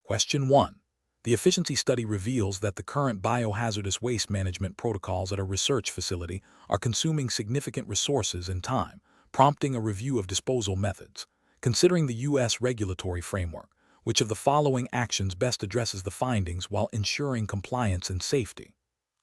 Question 1. The efficiency study reveals that the current biohazardous waste management protocols at a research facility are consuming significant resources and time, prompting a review of disposal methods. Considering the U.S. regulatory framework, which of the following actions best addresses the findings while ensuring compliance and safety?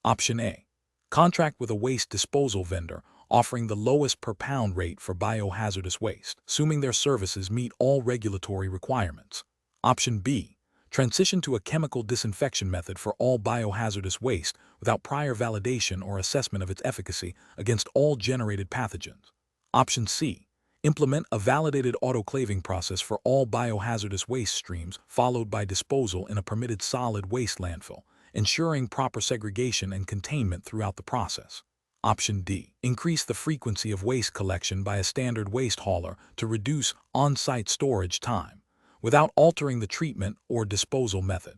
Option A. Contract with a waste disposal vendor offering the lowest per pound rate for biohazardous waste, assuming their services meet all regulatory requirements. Option B. Transition to a chemical disinfection method for all biohazardous waste without prior validation or assessment of its efficacy against all generated pathogens. Option C. Implement a validated autoclaving process for all biohazardous waste streams followed by disposal in a permitted solid waste landfill, ensuring proper segregation and containment throughout the process. Option D. Increase the frequency of waste collection by a standard waste hauler to reduce on-site storage time, without altering the treatment or disposal method.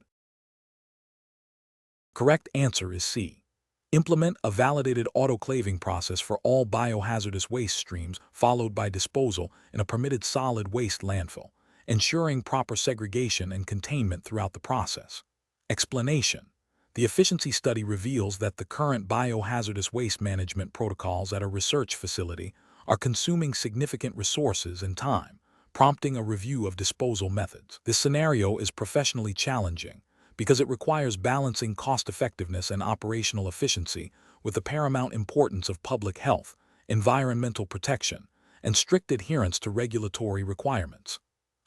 Correct answer is C. Implement a validated autoclaving process for all biohazardous waste streams followed by disposal in a permitted solid waste landfill, ensuring proper segregation and containment throughout the process. Explanation. The efficiency study reveals that the current biohazardous waste management protocols at a research facility are consuming significant resources and time, prompting a review of disposal methods. This scenario is professionally challenging because it requires balancing cost-effectiveness and operational efficiency with the paramount importance of public health, environmental protection, and strict adherence to regulatory requirements.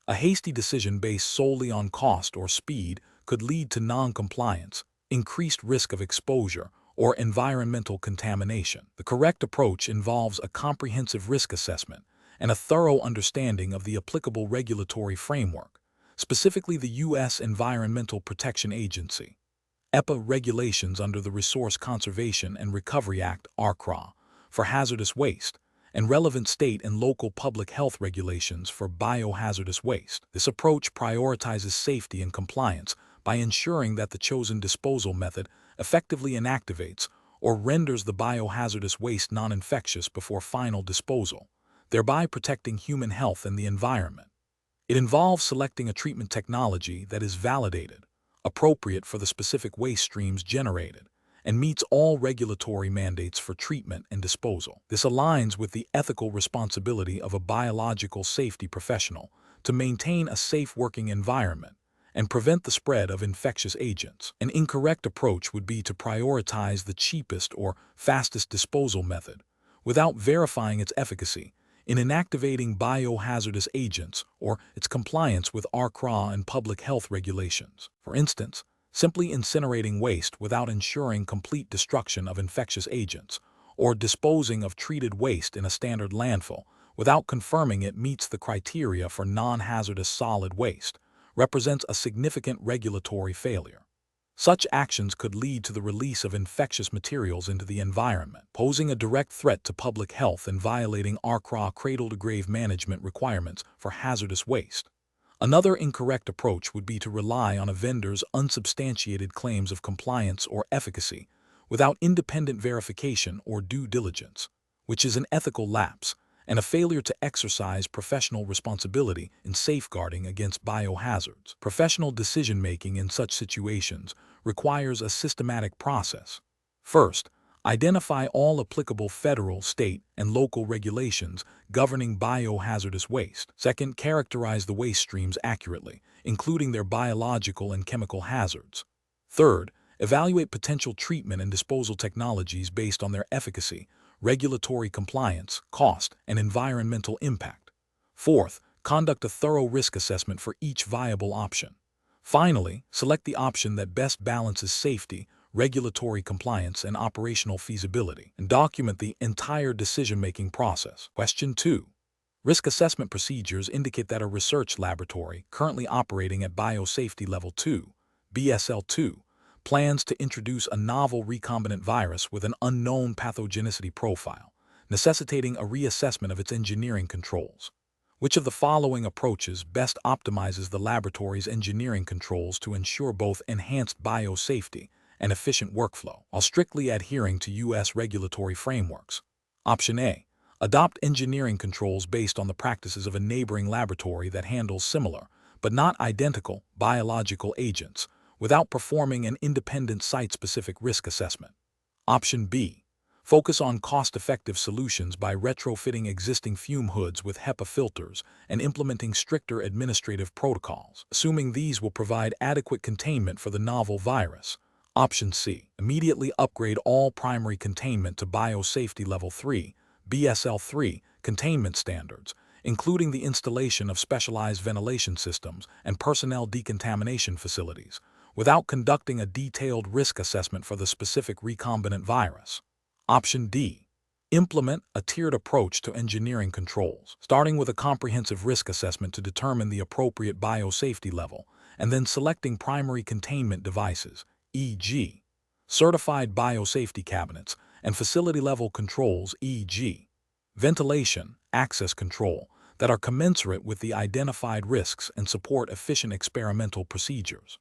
A hasty decision based solely on cost or speed could lead to non-compliance, increased risk of exposure, or environmental contamination. The correct approach involves a comprehensive risk assessment and a thorough understanding of the applicable regulatory framework, specifically the U.S. Environmental Protection Agency, EPA regulations under the Resource Conservation and Recovery Act (RCRA) for hazardous waste, and relevant state and local public health regulations for biohazardous waste. This approach prioritizes safety and compliance by ensuring that the chosen disposal method effectively inactivates or renders the biohazardous waste non-infectious before final disposal, thereby protecting human health and the environment. It involves selecting a treatment technology that is validated, appropriate for the specific waste streams generated, and meets all regulatory mandates for treatment and disposal. This aligns with the ethical responsibility of a biological safety professional to maintain a safe working environment and prevent the spread of infectious agents. An incorrect approach would be to prioritize the cheapest or fastest disposal method without verifying its efficacy in inactivating biohazardous agents or its compliance with RCRA and public health regulations. For instance, simply incinerating waste without ensuring complete destruction of infectious agents, or disposing of treated waste in a standard landfill without confirming it meets the criteria for non-hazardous solid waste, represents a significant regulatory failure. Such actions could lead to the release of infectious materials into the environment, posing a direct threat to public health and violating RCRA cradle-to-grave management requirements for hazardous waste. Another incorrect approach would be to rely on a vendor's unsubstantiated claims of compliance or efficacy without independent verification or due diligence, which is an ethical lapse and a failure to exercise professional responsibility in safeguarding against biohazards. Professional decision-making in such situations requires a systematic process. First, identify all applicable federal, state, and local regulations governing biohazardous waste. Second, characterize the waste streams accurately, including their biological and chemical hazards. Third, evaluate potential treatment and disposal technologies based on their efficacy, regulatory compliance, cost, and environmental impact. Fourth, conduct a thorough risk assessment for each viable option. Finally, select the option that best balances safety, regulatory compliance, and operational feasibility, and document the entire decision-making process. Question 2. Risk assessment procedures indicate that a research laboratory currently operating at Biosafety Level 2, BSL2, plans to introduce a novel recombinant virus with an unknown pathogenicity profile, necessitating a reassessment of its engineering controls. Which of the following approaches best optimizes the laboratory's engineering controls to ensure both enhanced biosafety and efficient workflow, while strictly adhering to U.S. regulatory frameworks? Option A. Adopt engineering controls based on the practices of a neighboring laboratory that handles similar, but not identical, biological agents, without performing an independent site-specific risk assessment. Option B. Focus on cost-effective solutions by retrofitting existing fume hoods with HEPA filters and implementing stricter administrative protocols, assuming these will provide adequate containment for the novel virus. Option C. Immediately upgrade all primary containment to Biosafety Level 3, BSL-3, containment standards, including the installation of specialized ventilation systems and personnel decontamination facilities, without conducting a detailed risk assessment for the specific recombinant virus. Option D. Implement a tiered approach to engineering controls, starting with a comprehensive risk assessment to determine the appropriate biosafety level, and then selecting primary containment devices, e.g., certified biosafety cabinets, and facility-level controls, e.g., ventilation, access control, that are commensurate with the identified risks and support efficient experimental procedures.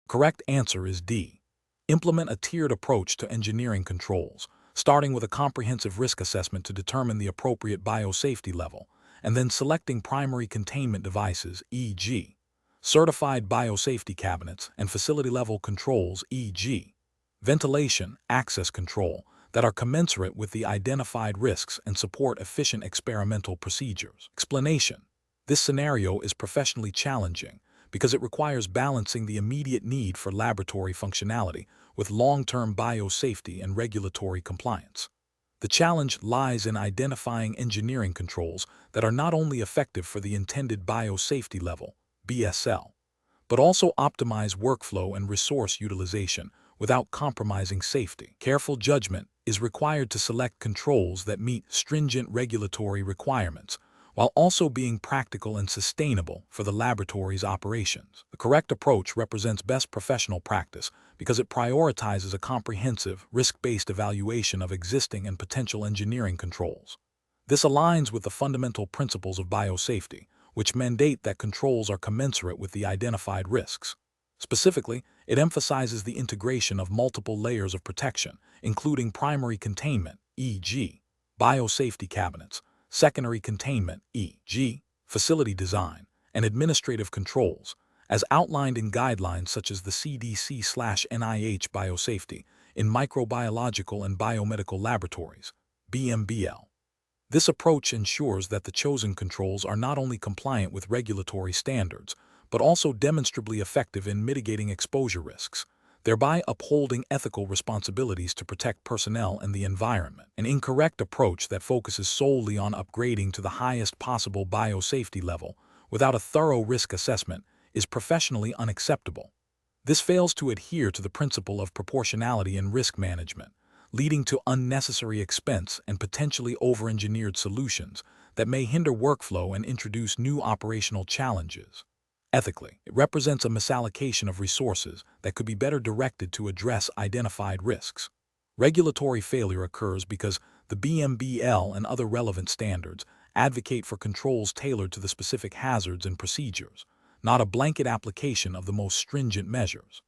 Correct answer is D. Implement a tiered approach to engineering controls, starting with a comprehensive risk assessment to determine the appropriate biosafety level, and then selecting primary containment devices, e.g., certified biosafety cabinets and facility-level controls, e.g., ventilation, access control, that are commensurate with the identified risks and support efficient experimental procedures. Explanation: this scenario is professionally challenging because it requires balancing the immediate need for laboratory functionality with long-term biosafety and regulatory compliance. The challenge lies in identifying engineering controls that are not only effective for the intended biosafety level, BSL, but also optimize workflow and resource utilization without compromising safety. Careful judgment is required to select controls that meet stringent regulatory requirements, while also being practical and sustainable for the laboratory's operations. The correct approach represents best professional practice because it prioritizes a comprehensive, risk-based evaluation of existing and potential engineering controls. This aligns with the fundamental principles of biosafety, which mandate that controls are commensurate with the identified risks. Specifically, it emphasizes the integration of multiple layers of protection, including primary containment, e.g., biosafety cabinets, secondary containment, e.g., facility design, and administrative controls, as outlined in guidelines such as the CDC/NIH Biosafety in Microbiological and Biomedical Laboratories, BMBL. This approach ensures that the chosen controls are not only compliant with regulatory standards, but also demonstrably effective in mitigating exposure risks, thereby upholding ethical responsibilities to protect personnel and the environment. An incorrect approach that focuses solely on upgrading to the highest possible biosafety level without a thorough risk assessment is professionally unacceptable. This fails to adhere to the principle of proportionality in risk management, leading to unnecessary expense and potentially over-engineered solutions that may hinder workflow and introduce new operational challenges. Ethically, it represents a misallocation of resources that could be better directed to address identified risks. Regulatory failure occurs because the BMBL and other relevant standards advocate for controls tailored to the specific hazards and procedures, not a blanket application of the most stringent measures.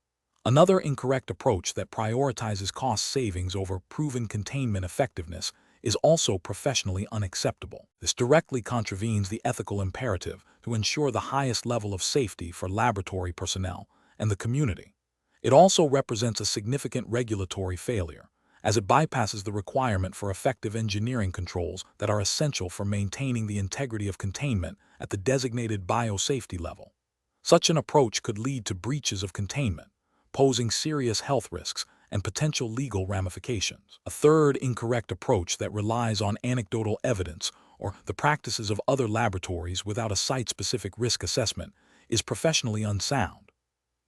Another incorrect approach that prioritizes cost savings over proven containment effectiveness is also professionally unacceptable. This directly contravenes the ethical imperative to ensure the highest level of safety for laboratory personnel and the community. It also represents a significant regulatory failure, as it bypasses the requirement for effective engineering controls that are essential for maintaining the integrity of containment at the designated biosafety level. Such an approach could lead to breaches of containment, posing serious health risks and potential legal ramifications. A third incorrect approach that relies on anecdotal evidence or the practices of other laboratories without a site-specific risk assessment is professionally unsound.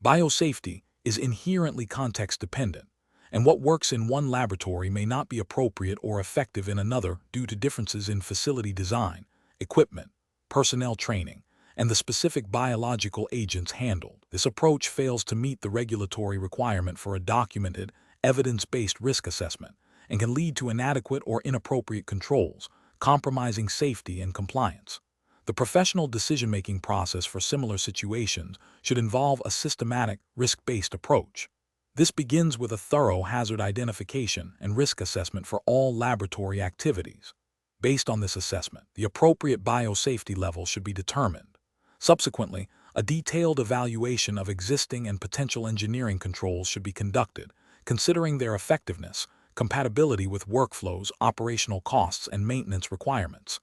Biosafety is inherently context-dependent, and what works in one laboratory may not be appropriate or effective in another due to differences in facility design, equipment, personnel training, and the specific biological agents handled. This approach fails to meet the regulatory requirement for a documented, evidence-based risk assessment and can lead to inadequate or inappropriate controls, compromising safety and compliance. The professional decision-making process for similar situations should involve a systematic, risk-based approach. This begins with a thorough hazard identification and risk assessment for all laboratory activities. Based on this assessment, the appropriate biosafety level should be determined. Subsequently, a detailed evaluation of existing and potential engineering controls should be conducted, considering their effectiveness, compatibility with workflows, operational costs, and maintenance requirements.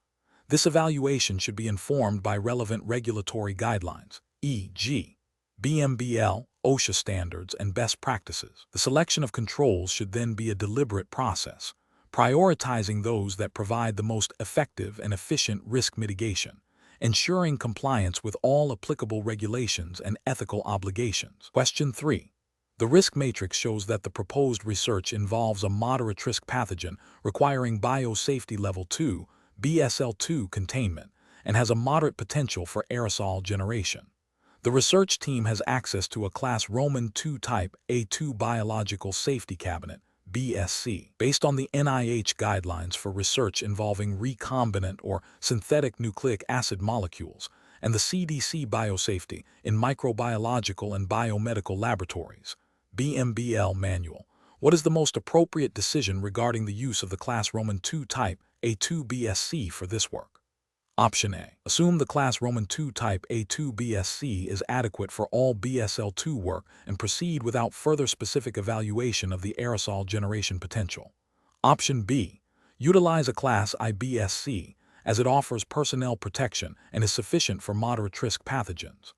This evaluation should be informed by relevant regulatory guidelines, e.g., BMBL, OSHA standards, and best practices. The selection of controls should then be a deliberate process, prioritizing those that provide the most effective and efficient risk mitigation, ensuring compliance with all applicable regulations and ethical obligations. Question 3. The risk matrix shows that the proposed research involves a moderate-risk pathogen requiring biosafety level 2, BSL-2 containment, and has a moderate potential for aerosol generation. The research team has access to a Class Roman II type A2 biological safety cabinet, BSC, based on the NIH guidelines for research involving recombinant or synthetic nucleic acid molecules, and the CDC biosafety in microbiological and biomedical laboratories, BMBL manual. What is the most appropriate decision regarding the use of the Class Roman II type A2 BSC for this work? Option A. Assume the Class Roman II type A2 BSC is adequate for all BSL-2 work and proceed without further specific evaluation of the aerosol generation potential. Option B. Utilize a Class I BSC as it offers personnel protection and is sufficient for moderate-risk pathogens.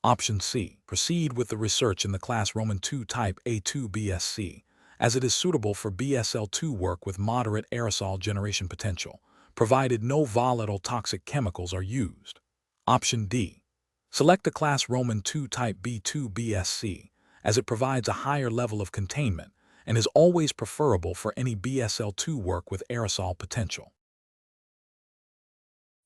Option C. Proceed with the research in the Class Roman II type A2 BSC as it is suitable for BSL-2 work with moderate aerosol generation potential, provided no volatile toxic chemicals are used. Option D. Select a Class Roman II type B2 BSC as it provides a higher level of containment and is always preferable for any BSL-2 work with aerosol potential.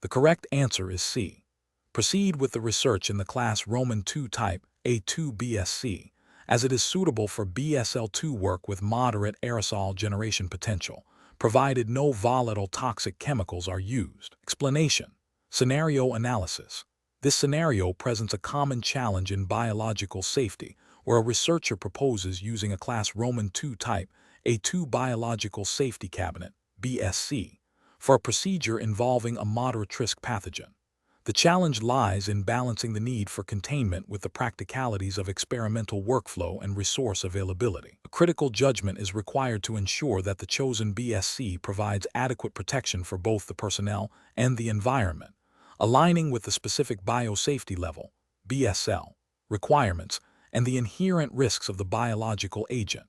The correct answer is C. Proceed with the research in the Class Roman II type A2 BSC as it is suitable for BSL-2 work with moderate aerosol generation potential, provided no volatile toxic chemicals are used. Explanation. Scenario analysis. This scenario presents a common challenge in biological safety where a researcher proposes using a Class Roman II type A2 biological safety cabinet, BSC, for a procedure involving a moderate-risk pathogen. The challenge lies in balancing the need for containment with the practicalities of experimental workflow and resource availability. A critical judgment is required to ensure that the chosen BSC provides adequate protection for both the personnel and the environment, aligning with the specific biosafety level, BSL, requirements and the inherent risks of the biological agent.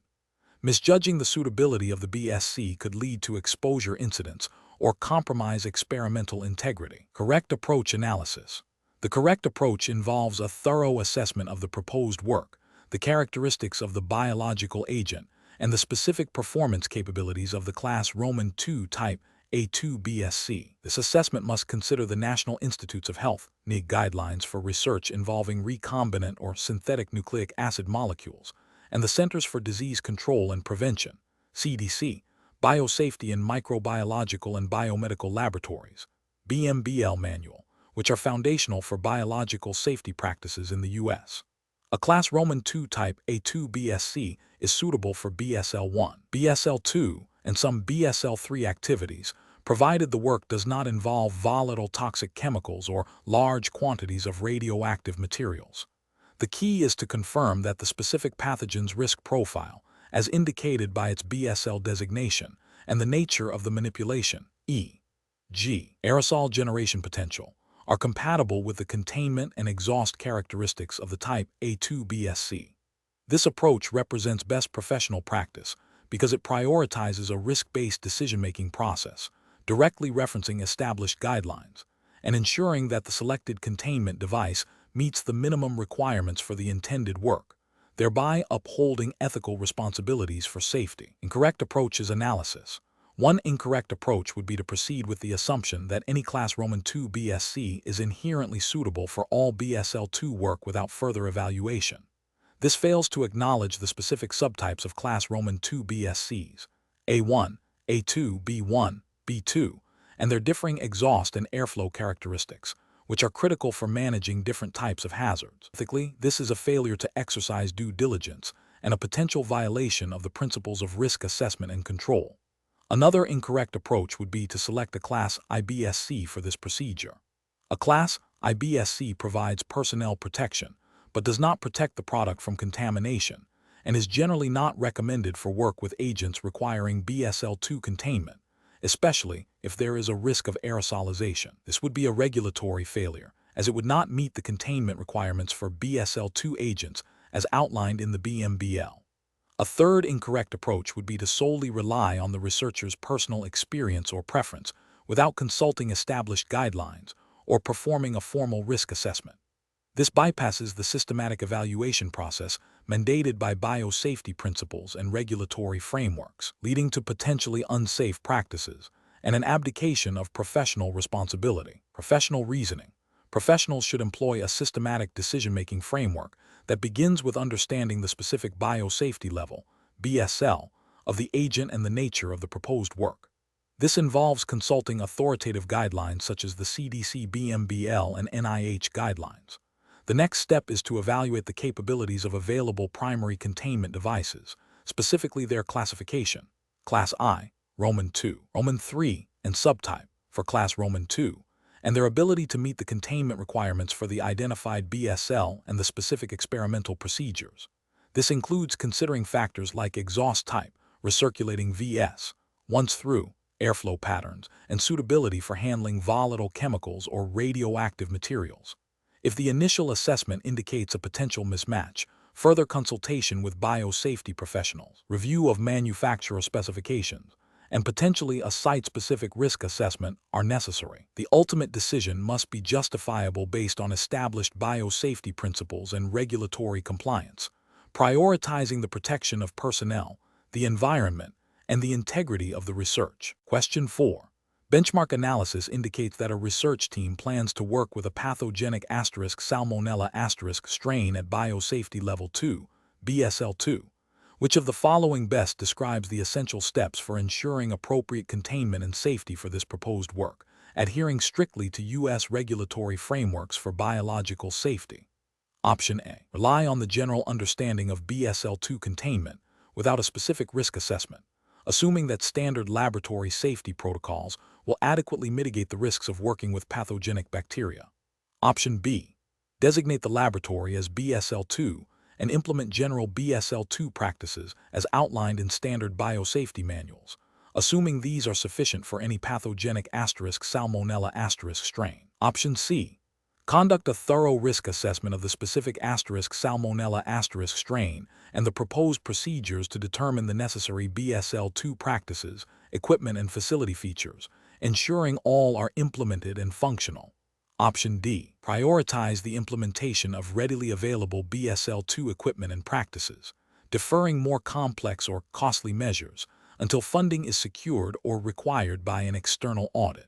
Misjudging the suitability of the BSC could lead to exposure incidents or compromise experimental integrity. Correct approach analysis. The correct approach involves a thorough assessment of the proposed work, the characteristics of the biological agent, and the specific performance capabilities of the Class Roman II type A2 BSC. This assessment must consider the National Institutes of Health (NIH) guidelines for research involving recombinant or synthetic nucleic acid molecules, and the Centers for Disease Control and Prevention (CDC) Biosafety in Microbiological and Biomedical Laboratories, BMBL manual, which are foundational for biological safety practices in the U.S. A Class Roman II type A2 BSC is suitable for BSL-1, BSL-2, and some BSL-3 activities, provided the work does not involve volatile toxic chemicals or large quantities of radioactive materials. The key is to confirm that the specific pathogen's risk profile, as indicated by its BSL designation, and the nature of the manipulation, e.g., aerosol generation potential, are compatible with the containment and exhaust characteristics of the type A2 BSC. This approach represents best professional practice because it prioritizes a risk-based decision-making process, directly referencing established guidelines, and ensuring that the selected containment device meets the minimum requirements for the intended work, thereby upholding ethical responsibilities for safety. Incorrect approach is analysis. One incorrect approach would be to proceed with the assumption that any Class Roman II BSC is inherently suitable for all BSL-2 work without further evaluation. This fails to acknowledge the specific subtypes of Class Roman II BSCs, A1, A2, B1, B2, and their differing exhaust and airflow characteristics, which are critical for managing different types of hazards. Ethically, this is a failure to exercise due diligence and a potential violation of the principles of risk assessment and control. Another incorrect approach would be to select a Class I BSC for this procedure. A Class IBSC provides personnel protection, but does not protect the product from contamination, and is generally not recommended for work with agents requiring BSL-2 containment, especially if there is a risk of aerosolization. This would be a regulatory failure, as it would not meet the containment requirements for BSL-2 agents as outlined in the BMBL. A third incorrect approach would be to solely rely on the researcher's personal experience or preference without consulting established guidelines or performing a formal risk assessment. This bypasses the systematic evaluation process mandated by biosafety principles and regulatory frameworks, leading to potentially unsafe practices and an abdication of professional responsibility. Professional reasoning. Professionals should employ a systematic decision-making framework that begins with understanding the specific biosafety level, BSL, of the agent and the nature of the proposed work. This involves consulting authoritative guidelines such as the CDC BMBL and NIH guidelines. The next step is to evaluate the capabilities of available primary containment devices, specifically their classification, Class I, Roman II, Roman III, and subtype for Class Roman II, and their ability to meet the containment requirements for the identified BSL and the specific experimental procedures. This includes considering factors like exhaust type, recirculating VS, once through, airflow patterns, and suitability for handling volatile chemicals or radioactive materials. If the initial assessment indicates a potential mismatch, further consultation with biosafety professionals, review of manufacturer specifications, and potentially a site-specific risk assessment are necessary. The ultimate decision must be justifiable based on established biosafety principles and regulatory compliance, prioritizing the protection of personnel, the environment, and the integrity of the research. Question 4. Benchmark analysis indicates that a research team plans to work with a pathogenic Salmonella strain at biosafety level 2, BSL-2. Which of the following best describes the essential steps for ensuring appropriate containment and safety for this proposed work, adhering strictly to U.S. regulatory frameworks for biological safety? Option A. Rely on the general understanding of BSL-2 containment without a specific risk assessment, assuming that standard laboratory safety protocols will adequately mitigate the risks of working with pathogenic bacteria. Option B. Designate the laboratory as BSL-2 and implement general BSL-2 practices as outlined in standard biosafety manuals, assuming these are sufficient for any pathogenic Salmonella strain. Option C. Conduct a thorough risk assessment of the specific Salmonella strain and the proposed procedures to determine the necessary BSL-2 practices, equipment, and facility features, ensuring all are implemented and functional. Option D. Prioritize the implementation of readily available BSL-2 equipment and practices, deferring more complex or costly measures until funding is secured or required by an external audit.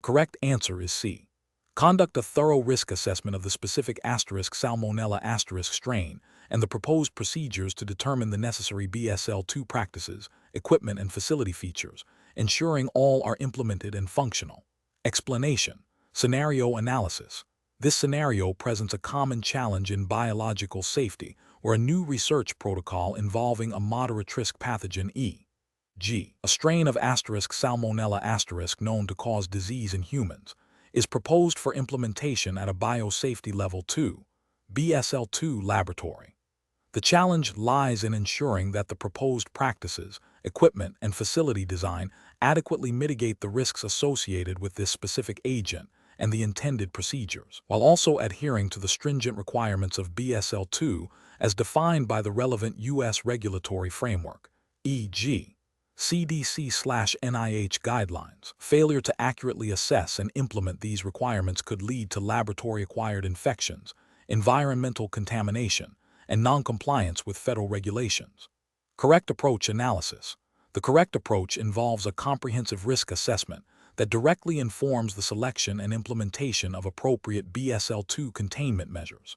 Correct answer is C. Conduct a thorough risk assessment of the specific Salmonella strain and the proposed procedures to determine the necessary BSL-2 practices, equipment, and facility features, ensuring all are implemented and functional. Explanation. Scenario analysis. This scenario presents a common challenge in biological safety where a new research protocol involving a moderate-risk pathogen e.g., a strain of Salmonella known to cause disease in humans, is proposed for implementation at a biosafety level 2, BSL-2 laboratory. The challenge lies in ensuring that the proposed practices, equipment, and facility design adequately mitigate the risks associated with this specific agent and the intended procedures, while also adhering to the stringent requirements of BSL-2 as defined by the relevant U.S. regulatory framework, e.g., CDC/NIH guidelines. Failure to accurately assess and implement these requirements could lead to laboratory-acquired infections, environmental contamination, and non-compliance with federal regulations. Correct approach analysis. The correct approach involves a comprehensive risk assessment that directly informs the selection and implementation of appropriate BSL-2 containment measures.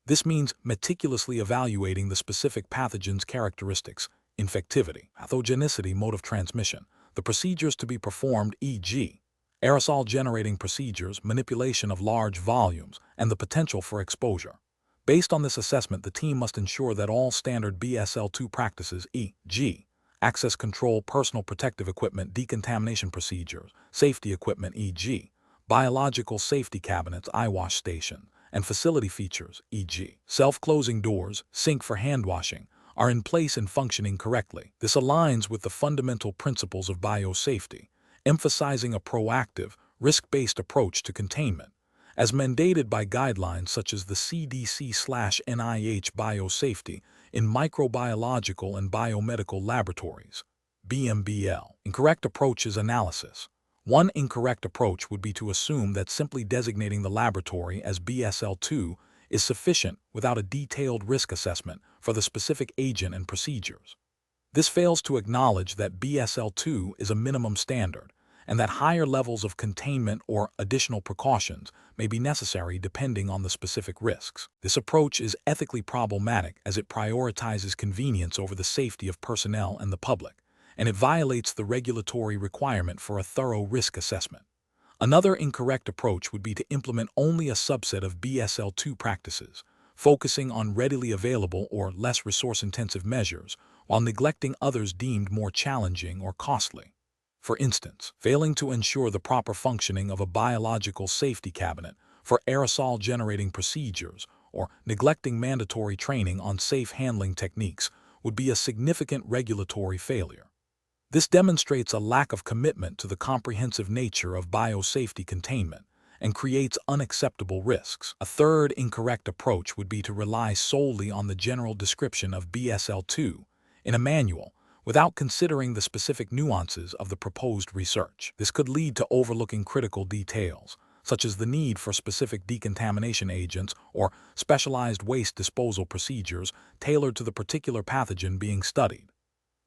This means meticulously evaluating the specific pathogen's characteristics, infectivity, pathogenicity, mode of transmission, the procedures to be performed, e.g., aerosol-generating procedures, manipulation of large volumes, and the potential for exposure. Based on this assessment, the team must ensure that all standard BSL-2 practices, e.g., access control, personal protective equipment, decontamination procedures, safety equipment, e.g., biological safety cabinets, eyewash station, and facility features, e.g., self-closing doors, sink for hand washing, are in place and functioning correctly. This aligns with the fundamental principles of biosafety, emphasizing a proactive, risk-based approach to containment, as mandated by guidelines such as the CDC/NIH Biosafety in Microbiological and Biomedical Laboratories, BMBL. Incorrect approaches analysis. One incorrect approach would be to assume that simply designating the laboratory as BSL-2 is sufficient without a detailed risk assessment for the specific agent and procedures. This fails to acknowledge that BSL-2 is a minimum standard, and that higher levels of containment or additional precautions may be necessary depending on the specific risks. This approach is ethically problematic as it prioritizes convenience over the safety of personnel and the public, and it violates the regulatory requirement for a thorough risk assessment. Another incorrect approach would be to implement only a subset of BSL-2 practices, focusing on readily available or less resource-intensive measures, while neglecting others deemed more challenging or costly. For instance, failing to ensure the proper functioning of a biological safety cabinet for aerosol-generating procedures or neglecting mandatory training on safe handling techniques would be a significant regulatory failure. This demonstrates a lack of commitment to the comprehensive nature of biosafety containment and creates unacceptable risks. A third incorrect approach would be to rely solely on the general description of BSL-2 in a manual without considering the specific nuances of the proposed research. This could lead to overlooking critical details, such as the need for specific decontamination agents or specialized waste disposal procedures tailored to the particular pathogen being studied.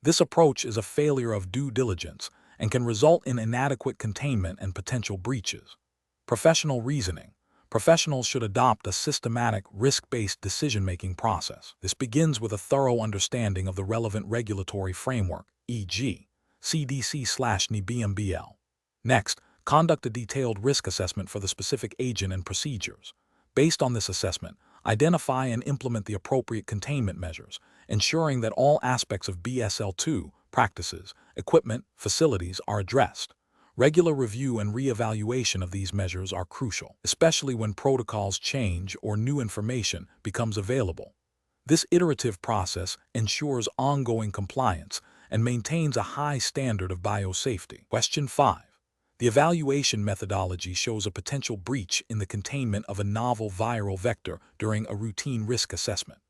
This approach is a failure of due diligence and can result in inadequate containment and potential breaches. Professional reasoning. Professionals should adopt a systematic, risk-based decision-making process. This begins with a thorough understanding of the relevant regulatory framework, e.g., CDC/NIBMBL. Next, conduct a detailed risk assessment for the specific agent and procedures. Based on this assessment, identify and implement the appropriate containment measures, ensuring that all aspects of BSL-2 practices, equipment, facilities are addressed. Regular review and re-evaluation of these measures are crucial, especially when protocols change or new information becomes available. This iterative process ensures ongoing compliance and maintains a high standard of biosafety. Question 5. The evaluation methodology shows a potential breach in the containment of a novel viral vector during a routine risk assessment.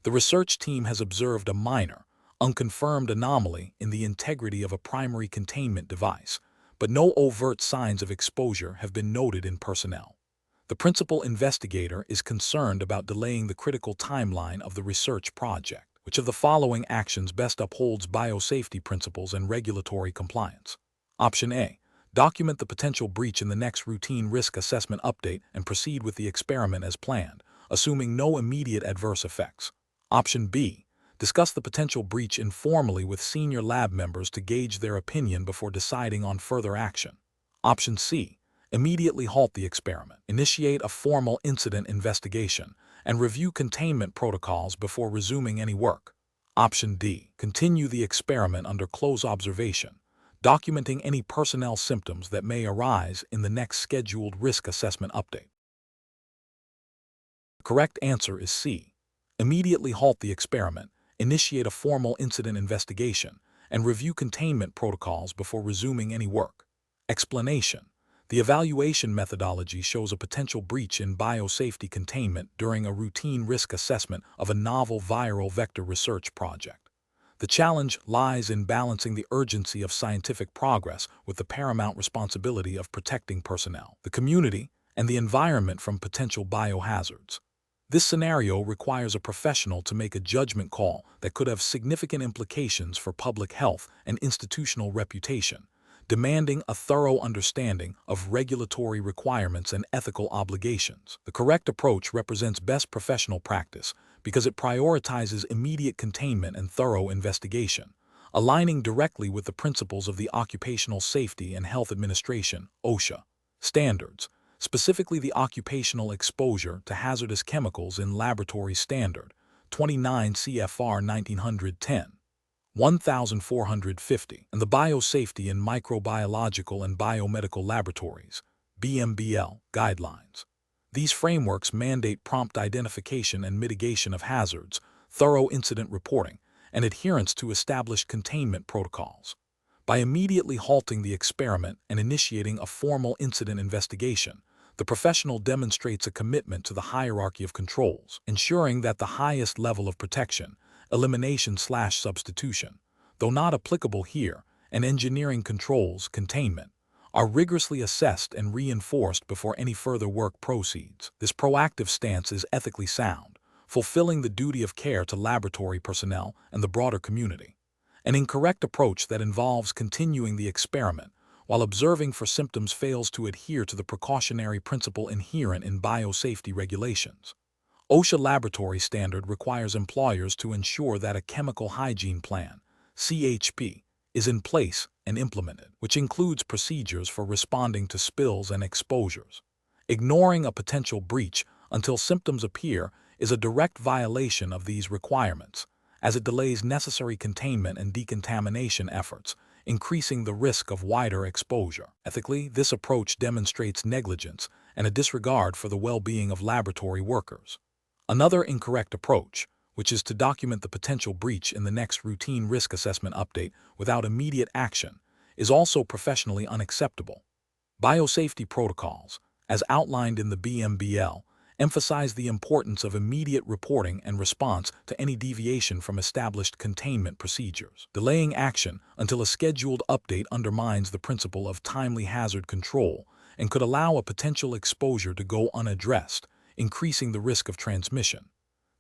The research team has observed a minor, unconfirmed anomaly in the integrity of a primary containment device, but no overt signs of exposure have been noted in personnel. The principal investigator is concerned about delaying the critical timeline of the research project. Which of the following actions best upholds biosafety principles and regulatory compliance? Option A. Document the potential breach in the next routine risk assessment update and proceed with the experiment as planned, assuming no immediate adverse effects. Option B. Discuss the potential breach informally with senior lab members to gauge their opinion before deciding on further action. Option C. Immediately halt the experiment. Initiate a formal incident investigation and review containment protocols before resuming any work. Option D. Continue the experiment under close observation, documenting any personnel symptoms that may arise in the next scheduled risk assessment update. The correct answer is C. Immediately halt the experiment, initiate a formal incident investigation, and review containment protocols before resuming any work. Explanation. The evaluation methodology shows a potential breach in biosafety containment during a routine risk assessment of a novel viral vector research project. The challenge lies in balancing the urgency of scientific progress with the paramount responsibility of protecting personnel, the community, and the environment from potential biohazards. This scenario requires a professional to make a judgment call that could have significant implications for public health and institutional reputation, demanding a thorough understanding of regulatory requirements and ethical obligations. The correct approach represents best professional practice because it prioritizes immediate containment and thorough investigation, aligning directly with the principles of the Occupational Safety and Health Administration (OSHA) standards, specifically the Occupational Exposure to Hazardous Chemicals in Laboratory Standard 29 CFR 1910, 1450, and the Biosafety in Microbiological and Biomedical Laboratories BMBL guidelines. These frameworks mandate prompt identification and mitigation of hazards, thorough incident reporting, and adherence to established containment protocols. By immediately halting the experiment and initiating a formal incident investigation, the professional demonstrates a commitment to the hierarchy of controls, ensuring that the highest level of protection, elimination/substitution, though not applicable here, and engineering controls, containment, are rigorously assessed and reinforced before any further work proceeds. This proactive stance is ethically sound, fulfilling the duty of care to laboratory personnel and the broader community. An incorrect approach that involves continuing the experiment while observing for symptoms fails to adhere to the precautionary principle inherent in biosafety regulations. OSHA laboratory standard requires employers to ensure that a chemical hygiene plan, CHP, is in place and implemented, which includes procedures for responding to spills and exposures. Ignoring a potential breach until symptoms appear is a direct violation of these requirements, as it delays necessary containment and decontamination efforts, increasing the risk of wider exposure. Ethically, this approach demonstrates negligence and a disregard for the well-being of laboratory workers. Another incorrect approach, which is to document the potential breach in the next routine risk assessment update without immediate action, is also professionally unacceptable. Biosafety protocols, as outlined in the BMBL, emphasize the importance of immediate reporting and response to any deviation from established containment procedures. Delaying action until a scheduled update undermines the principle of timely hazard control and could allow a potential exposure to go unaddressed, increasing the risk of transmission.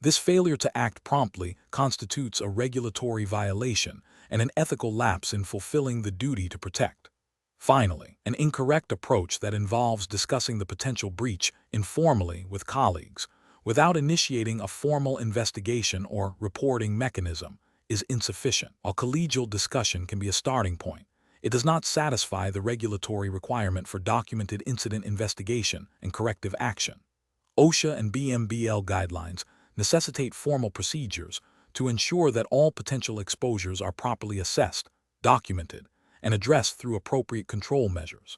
This failure to act promptly constitutes a regulatory violation and an ethical lapse in fulfilling the duty to protect. Finally, an incorrect approach that involves discussing the potential breach informally with colleagues, without initiating a formal investigation or reporting mechanism, is insufficient. While collegial discussion can be a starting point, it does not satisfy the regulatory requirement for documented incident investigation and corrective action. OSHA and BMBL guidelines necessitate formal procedures to ensure that all potential exposures are properly assessed, documented, and addressed through appropriate control measures.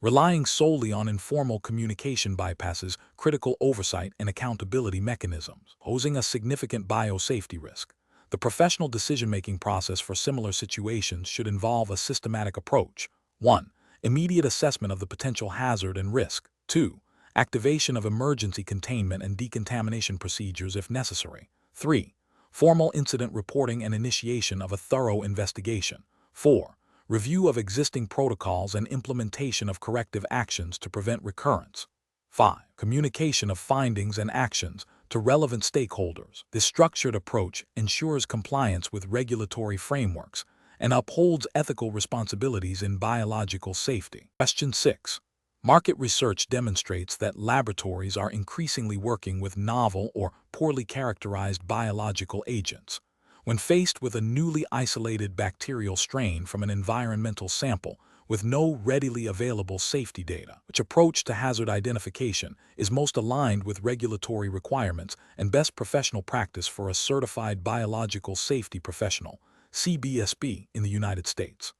Relying solely on informal communication bypasses critical oversight and accountability mechanisms, posing a significant biosafety risk. The professional decision-making process for similar situations should involve a systematic approach. 1. Immediate assessment of the potential hazard and risk. 2. Activation of emergency containment and decontamination procedures if necessary. 3. Formal incident reporting and initiation of a thorough investigation. 4. Review of existing protocols and implementation of corrective actions to prevent recurrence. 5. Communication of findings and actions to relevant stakeholders. This structured approach ensures compliance with regulatory frameworks and upholds ethical responsibilities in biological safety. Question 6. Market research demonstrates that laboratories are increasingly working with novel or poorly characterized biological agents. When faced with a newly isolated bacterial strain from an environmental sample with no readily available safety data, which approach to hazard identification is most aligned with regulatory requirements and best professional practice for a certified biological safety professional, CBSP, in the United States?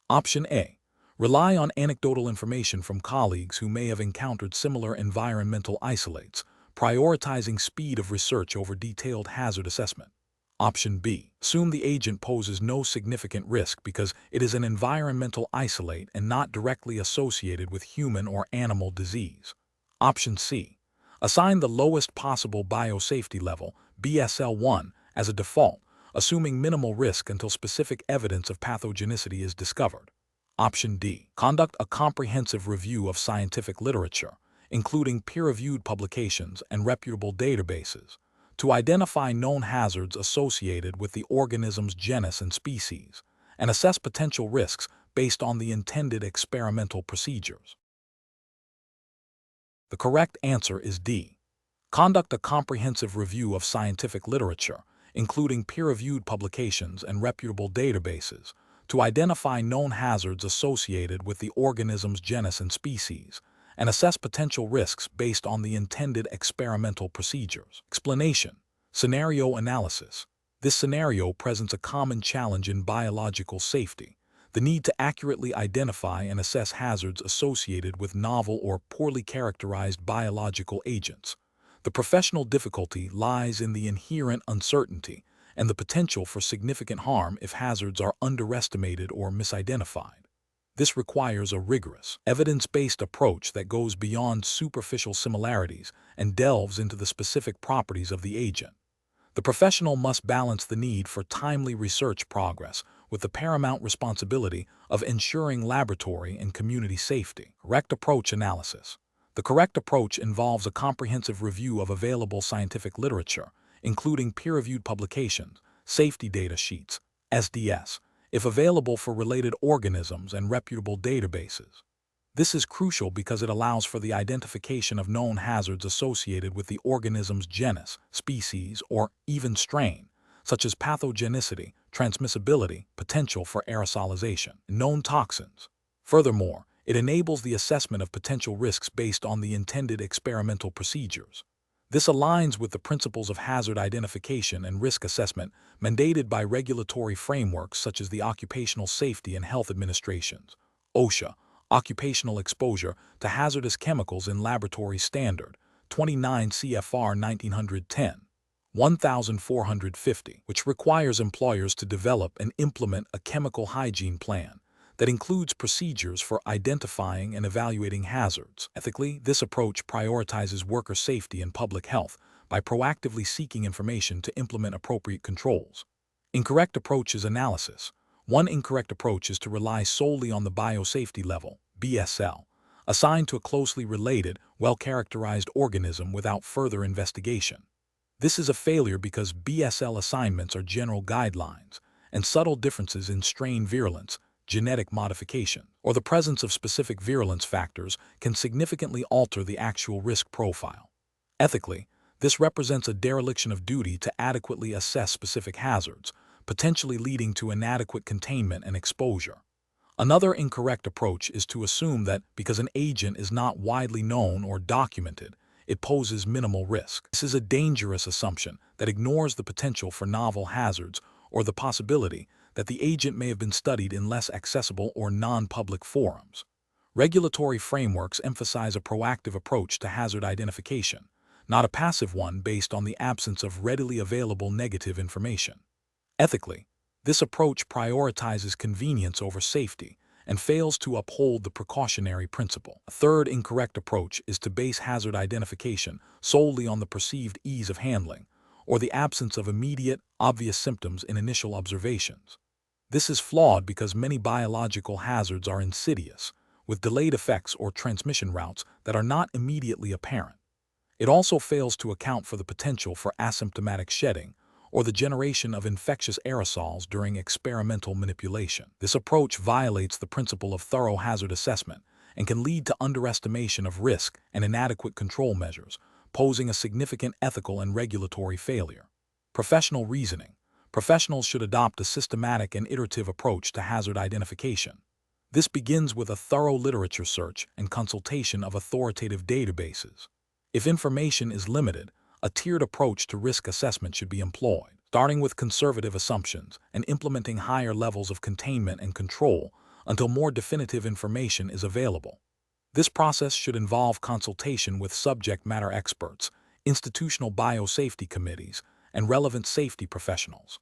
Option A. Rely on anecdotal information from colleagues who may have encountered similar environmental isolates, prioritizing speed of research over detailed hazard assessment. Option B. Assume the agent poses no significant risk because it is an environmental isolate and not directly associated with human or animal disease. Option C. Assign the lowest possible biosafety level, BSL-1, as a default, assuming minimal risk until specific evidence of pathogenicity is discovered. Option D. Conduct a comprehensive review of scientific literature, including peer-reviewed publications and reputable databases, to identify known hazards associated with the organism's genus and species, and assess potential risks based on the intended experimental procedures. The correct answer is D. Conduct a comprehensive review of scientific literature, including peer-reviewed publications and reputable databases, to identify known hazards associated with the organism's genus and species, and assess potential risks based on the intended experimental procedures. Explanation. Scenario analysis. This scenario presents a common challenge in biological safety, the need to accurately identify and assess hazards associated with novel or poorly characterized biological agents. The professional difficulty lies in the inherent uncertainty and the potential for significant harm if hazards are underestimated or misidentified. This requires a rigorous, evidence-based approach that goes beyond superficial similarities and delves into the specific properties of the agent. The professional must balance the need for timely research progress with the paramount responsibility of ensuring laboratory and community safety. Correct approach analysis. The correct approach involves a comprehensive review of available scientific literature, including peer-reviewed publications, safety data sheets, SDS, if available for related organisms and reputable databases. This is crucial because it allows for the identification of known hazards associated with the organism's genus, species, or even strain, such as pathogenicity, transmissibility, potential for aerosolization, and known toxins. Furthermore, it enables the assessment of potential risks based on the intended experimental procedures. This aligns with the principles of hazard identification and risk assessment mandated by regulatory frameworks such as the Occupational Safety and Health Administration's OSHA, Occupational Exposure to Hazardous Chemicals in Laboratory Standard, 29 CFR 1910, 1450, which requires employers to develop and implement a chemical hygiene plan that includes procedures for identifying and evaluating hazards. Ethically, this approach prioritizes worker safety and public health by proactively seeking information to implement appropriate controls. Incorrect approach is analysis. One incorrect approach is to rely solely on the biosafety level, BSL, assigned to a closely related, well-characterized organism without further investigation. This is a failure because BSL assignments are general guidelines, and subtle differences in strain virulence, genetic modification, or the presence of specific virulence factors can significantly alter the actual risk profile. Ethically, this represents a dereliction of duty to adequately assess specific hazards, potentially leading to inadequate containment and exposure. Another incorrect approach is to assume that because an agent is not widely known or documented, it poses minimal risk. This is a dangerous assumption that ignores the potential for novel hazards or the possibility that the agent may have been studied in less accessible or non-public forums. Regulatory frameworks emphasize a proactive approach to hazard identification, not a passive one based on the absence of readily available negative information. Ethically, this approach prioritizes convenience over safety and fails to uphold the precautionary principle. A third incorrect approach is to base hazard identification solely on the perceived ease of handling or the absence of immediate, obvious symptoms in initial observations. This is flawed because many biological hazards are insidious, with delayed effects or transmission routes that are not immediately apparent. It also fails to account for the potential for asymptomatic shedding or the generation of infectious aerosols during experimental manipulation. This approach violates the principle of thorough hazard assessment and can lead to underestimation of risk and inadequate control measures, posing a significant ethical and regulatory failure. Professional reasoning. Professionals should adopt a systematic and iterative approach to hazard identification. This begins with a thorough literature search and consultation of authoritative databases. If information is limited, a tiered approach to risk assessment should be employed, starting with conservative assumptions and implementing higher levels of containment and control until more definitive information is available. This process should involve consultation with subject matter experts, institutional biosafety committees, and relevant safety professionals.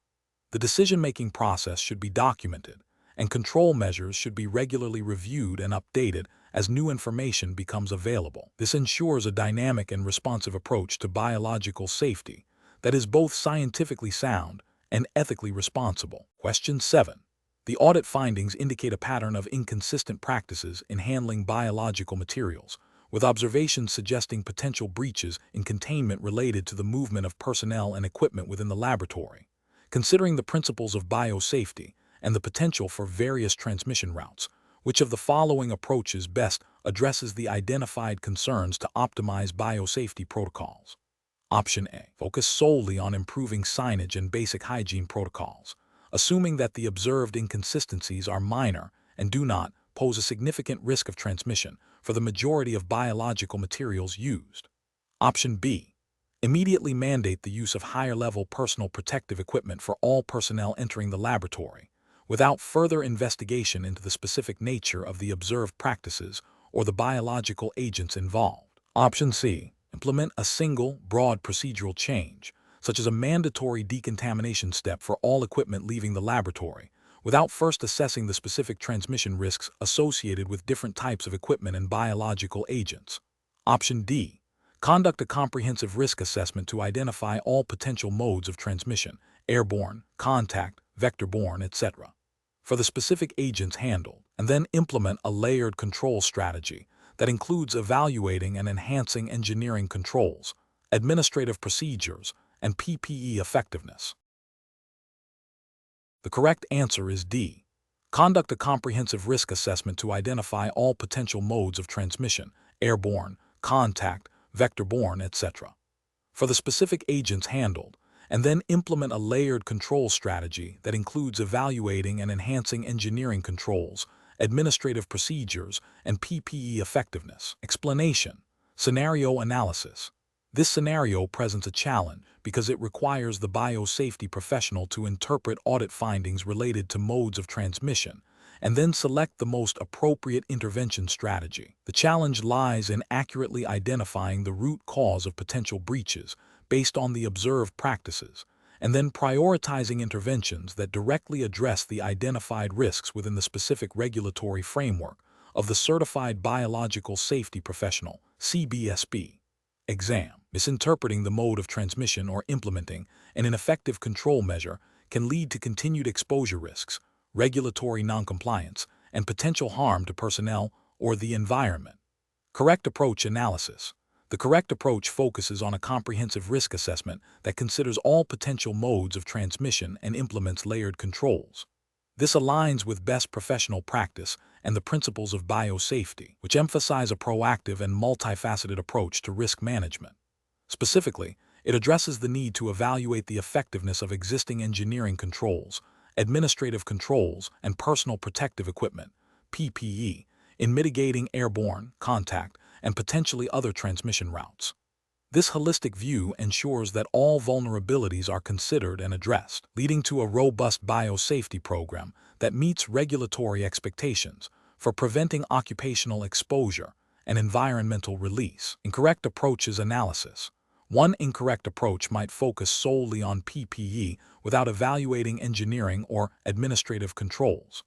The decision-making process should be documented, and control measures should be regularly reviewed and updated as new information becomes available. This ensures a dynamic and responsive approach to biological safety that is both scientifically sound and ethically responsible. Question 7. The audit findings indicate a pattern of inconsistent practices in handling biological materials, with observations suggesting potential breaches in containment related to the movement of personnel and equipment within the laboratory. Considering the principles of biosafety and the potential for various transmission routes, which of the following approaches best addresses the identified concerns to optimize biosafety protocols? Option A. Focus solely on improving signage and basic hygiene protocols, assuming that the observed inconsistencies are minor and do not pose a significant risk of transmission for the majority of biological materials used. Option B. Immediately mandate the use of higher-level personal protective equipment for all personnel entering the laboratory, without further investigation into the specific nature of the observed practices or the biological agents involved. Option C. Implement a single, broad procedural change, such as a mandatory decontamination step for all equipment leaving the laboratory, without first assessing the specific transmission risks associated with different types of equipment and biological agents. Option D. Conduct a comprehensive risk assessment to identify all potential modes of transmission, airborne, contact, vector-borne, etc., for the specific agents handled, and then implement a layered control strategy that includes evaluating and enhancing engineering controls, administrative procedures, and PPE effectiveness. The correct answer is D. Conduct a comprehensive risk assessment to identify all potential modes of transmission, airborne, contact, vector-borne, etc., for the specific agents handled, and then implement a layered control strategy that includes evaluating and enhancing engineering controls, administrative procedures, and PPE effectiveness. Explanation. Scenario analysis. This scenario presents a challenge because it requires the biosafety professional to interpret audit findings related to modes of transmission and then select the most appropriate intervention strategy. The challenge lies in accurately identifying the root cause of potential breaches based on the observed practices, and then prioritizing interventions that directly address the identified risks within the specific regulatory framework of the Certified Biological Safety Professional (CBSP) exam. Misinterpreting the mode of transmission or implementing an ineffective control measure can lead to continued exposure risks, regulatory noncompliance, and potential harm to personnel or the environment. Correct approach analysis. The correct approach focuses on a comprehensive risk assessment that considers all potential modes of transmission and implements layered controls. This aligns with best professional practice and the principles of biosafety, which emphasize a proactive and multifaceted approach to risk management. Specifically, it addresses the need to evaluate the effectiveness of existing engineering controls, administrative controls, and personal protective equipment (PPE) in mitigating airborne, contact, and potentially other transmission routes. This holistic view ensures that all vulnerabilities are considered and addressed, leading to a robust biosafety program that meets regulatory expectations for preventing occupational exposure and environmental release. Incorrect approaches analysis. One incorrect approach might focus solely on PPE without evaluating engineering or administrative controls.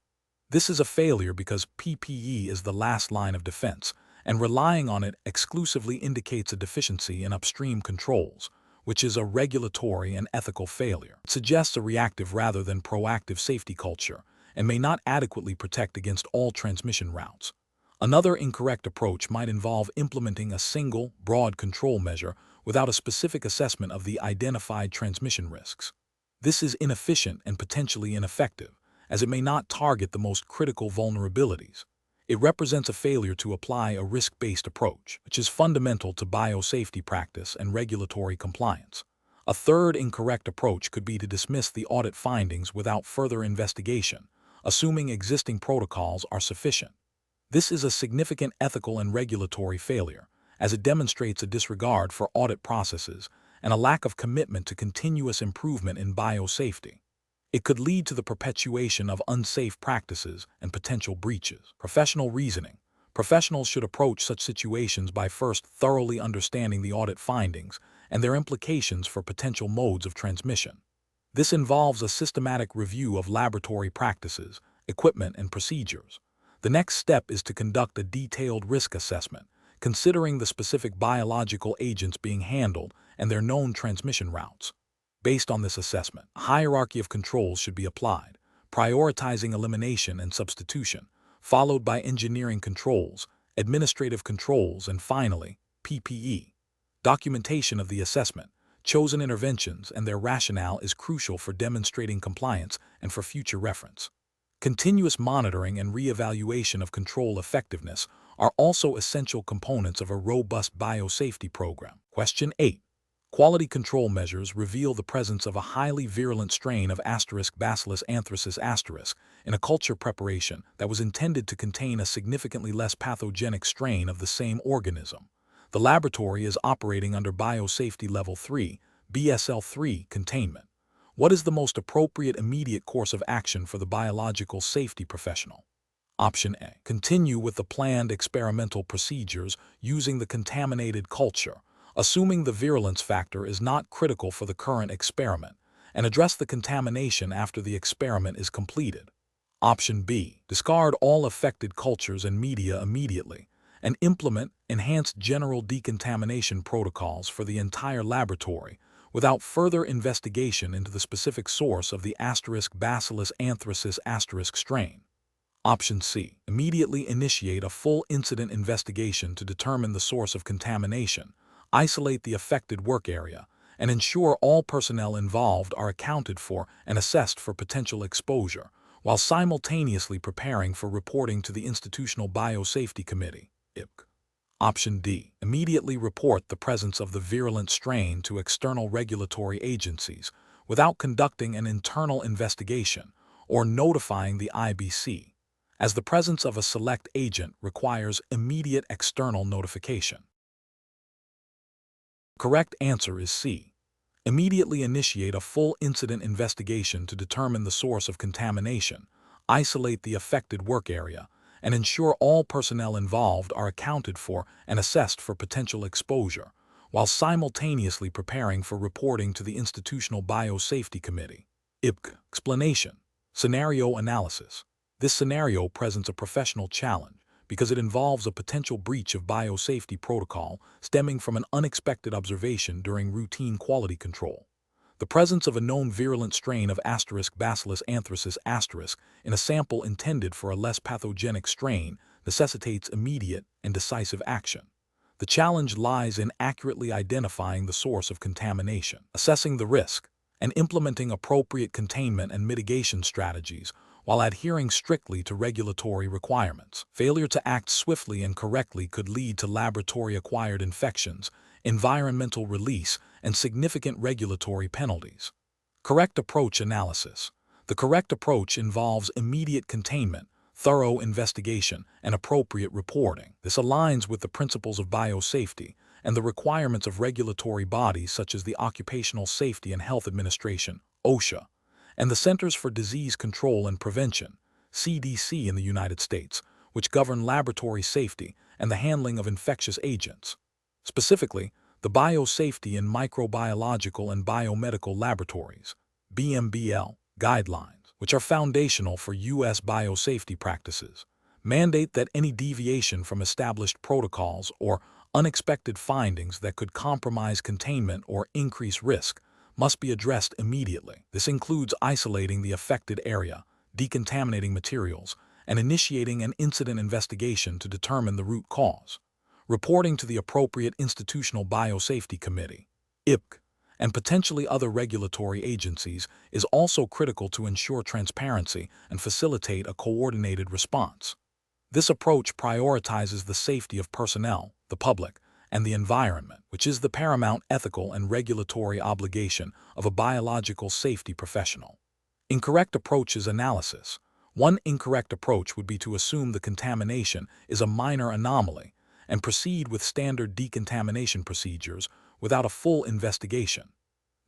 This is a failure because PPE is the last line of defense, and relying on it exclusively indicates a deficiency in upstream controls, which is a regulatory and ethical failure. It suggests a reactive rather than proactive safety culture and may not adequately protect against all transmission routes. Another incorrect approach might involve implementing a single, broad control measure without a specific assessment of the identified transmission risks. This is inefficient and potentially ineffective, as it may not target the most critical vulnerabilities. It represents a failure to apply a risk-based approach, which is fundamental to biosafety practice and regulatory compliance. A third incorrect approach could be to dismiss the audit findings without further investigation, assuming existing protocols are sufficient. This is a significant ethical and regulatory failure, as it demonstrates a disregard for audit processes and a lack of commitment to continuous improvement in biosafety. It could lead to the perpetuation of unsafe practices and potential breaches. Professional reasoning. Professionals should approach such situations by first thoroughly understanding the audit findings and their implications for potential modes of transmission. This involves a systematic review of laboratory practices, equipment, and procedures. The next step is to conduct a detailed risk assessment, considering the specific biological agents being handled and their known transmission routes. Based on this assessment, a hierarchy of controls should be applied, prioritizing elimination and substitution, followed by engineering controls, administrative controls, and finally, PPE. Documentation of the assessment, chosen interventions, and their rationale is crucial for demonstrating compliance and for future reference. Continuous monitoring and reevaluation of control effectiveness are also essential components of a robust biosafety program. Question 8. Quality control measures reveal the presence of a highly virulent strain of *Bacillus anthracis* in a culture preparation that was intended to contain a significantly less pathogenic strain of the same organism. The laboratory is operating under Biosafety Level 3, BSL-3 containment. What is the most appropriate immediate course of action for the biological safety professional? Option A. Continue with the planned experimental procedures using the contaminated culture, assuming the virulence factor is not critical for the current experiment, and address the contamination after the experiment is completed. Option B. Discard all affected cultures and media immediately, and implement enhanced general decontamination protocols for the entire laboratory without further investigation into the specific source of the Bacillus anthracis strain. Option C. Immediately initiate a full incident investigation to determine the source of contamination, isolate the affected work area, and ensure all personnel involved are accounted for and assessed for potential exposure, while simultaneously preparing for reporting to the Institutional Biosafety Committee, IBC. Option D. Immediately report the presence of the virulent strain to external regulatory agencies without conducting an internal investigation or notifying the IBC, as the presence of a select agent requires immediate external notification. Correct answer is C. Immediately initiate a full incident investigation to determine the source of contamination, isolate the affected work area, and ensure all personnel involved are accounted for and assessed for potential exposure, while simultaneously preparing for reporting to the Institutional Biosafety Committee, IBC. Explanation. Scenario analysis. This scenario presents a professional challenge because it involves a potential breach of biosafety protocol stemming from an unexpected observation during routine quality control. The presence of a known virulent strain of Bacillus anthracis in a sample intended for a less pathogenic strain necessitates immediate and decisive action. The challenge lies in accurately identifying the source of contamination, assessing the risk, and implementing appropriate containment and mitigation strategies while adhering strictly to regulatory requirements. Failure to act swiftly and correctly could lead to laboratory-acquired infections, environmental release, and significant regulatory penalties. Correct approach analysis. The correct approach involves immediate containment, thorough investigation, and appropriate reporting. This aligns with the principles of biosafety and the requirements of regulatory bodies such as the Occupational Safety and Health Administration, OSHA, and the Centers for Disease Control and Prevention, CDC in the United States, which govern laboratory safety and the handling of infectious agents. Specifically, the Biosafety in Microbiological and Biomedical Laboratories, BMBL, guidelines, which are foundational for U.S. biosafety practices, mandate that any deviation from established protocols or unexpected findings that could compromise containment or increase risk must be addressed immediately. This includes isolating the affected area, decontaminating materials, and initiating an incident investigation to determine the root cause. Reporting to the appropriate Institutional Biosafety Committee, IBC, and potentially other regulatory agencies is also critical to ensure transparency and facilitate a coordinated response. This approach prioritizes the safety of personnel, the public, and the environment, which is the paramount ethical and regulatory obligation of a biological safety professional. Incorrect approaches analysis. One incorrect approach would be to assume the contamination is a minor anomaly and proceed with standard decontamination procedures without a full investigation.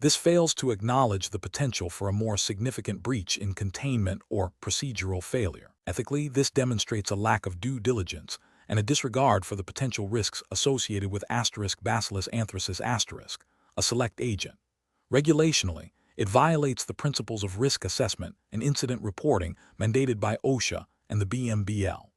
This fails to acknowledge the potential for a more significant breach in containment or procedural failure. Ethically, this demonstrates a lack of due diligence and a disregard for the potential risks associated with Bacillus anthracis, a select agent. Regulationally, it violates the principles of risk assessment and incident reporting mandated by OSHA and the BMBL.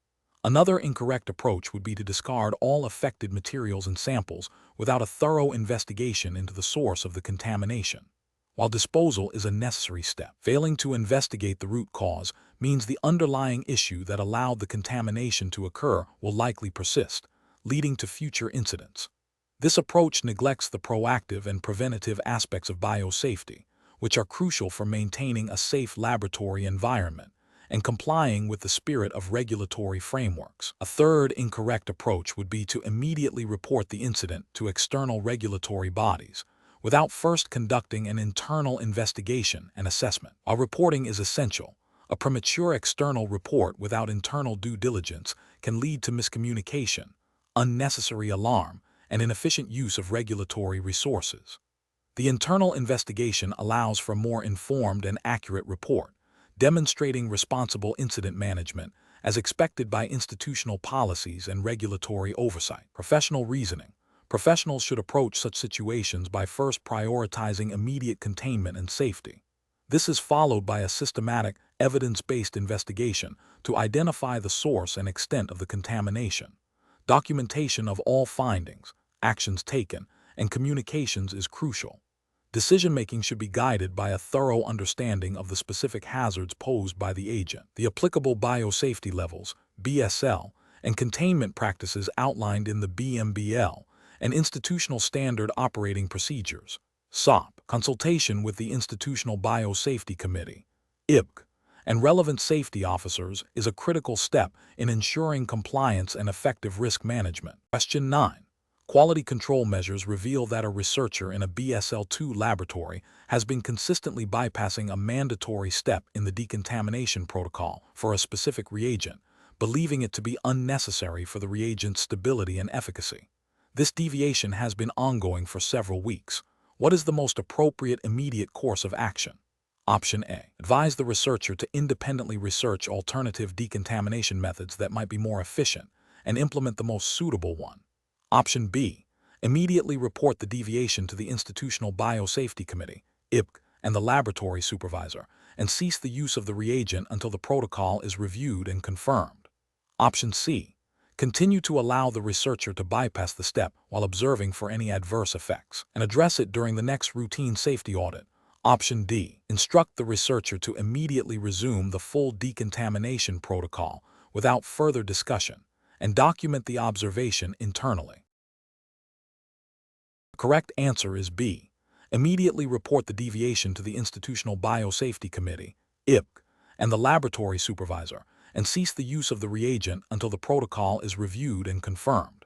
Another incorrect approach would be to discard all affected materials and samples without a thorough investigation into the source of the contamination. While disposal is a necessary step, failing to investigate the root cause means the underlying issue that allowed the contamination to occur will likely persist, leading to future incidents. This approach neglects the proactive and preventative aspects of biosafety, which are crucial for maintaining a safe laboratory environment and complying with the spirit of regulatory frameworks. A third incorrect approach would be to immediately report the incident to external regulatory bodies, without first conducting an internal investigation and assessment. While reporting is essential, a premature external report without internal due diligence can lead to miscommunication, unnecessary alarm, and inefficient use of regulatory resources. The internal investigation allows for more informed and accurate report, demonstrating responsible incident management as expected by institutional policies and regulatory oversight. Professional reasoning. Professionals should approach such situations by first prioritizing immediate containment and safety. This is followed by a systematic, evidence-based investigation to identify the source and extent of the contamination. Documentation of all findings, actions taken, and communications is crucial. Decision-making should be guided by a thorough understanding of the specific hazards posed by the agent, the applicable biosafety levels, BSL, and containment practices outlined in the BMBL, and institutional standard operating procedures, SOP. Consultation with the Institutional Biosafety Committee, IBC, and relevant safety officers is a critical step in ensuring compliance and effective risk management. Question 9. Quality control measures reveal that a researcher in a BSL-2 laboratory has been consistently bypassing a mandatory step in the decontamination protocol for a specific reagent, believing it to be unnecessary for the reagent's stability and efficacy. This deviation has been ongoing for several weeks. What is the most appropriate immediate course of action? Option A. Advise the researcher to independently research alternative decontamination methods that might be more efficient and implement the most suitable one. Option B. Immediately report the deviation to the Institutional Biosafety Committee, IBC, and the laboratory supervisor, and cease the use of the reagent until the protocol is reviewed and confirmed. Option C. Continue to allow the researcher to bypass the step while observing for any adverse effects, and address it during the next routine safety audit. Option D. Instruct the researcher to immediately resume the full decontamination protocol without further discussion, and document the observation internally. The correct answer is B. Immediately report the deviation to the Institutional Biosafety Committee, IBC, and the laboratory supervisor, and cease the use of the reagent until the protocol is reviewed and confirmed.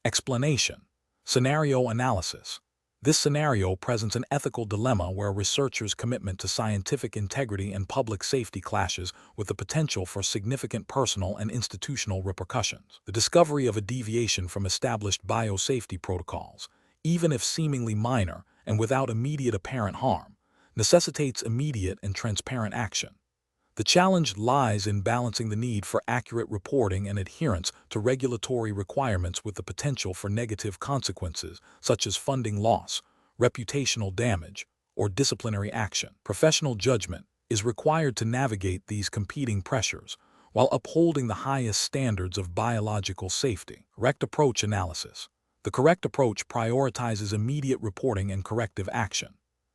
Explanation. Scenario analysis. This scenario presents an ethical dilemma where a researcher's commitment to scientific integrity and public safety clashes with the potential for significant personal and institutional repercussions. The discovery of a deviation from established biosafety protocols, even if seemingly minor and without immediate apparent harm, necessitates immediate and transparent action. The challenge lies in balancing the need for accurate reporting and adherence to regulatory requirements with the potential for negative consequences such as funding loss, reputational damage, or disciplinary action. Professional judgment is required to navigate these competing pressures while upholding the highest standards of biological safety. Correct approach analysis. The correct approach prioritizes immediate reporting and corrective action.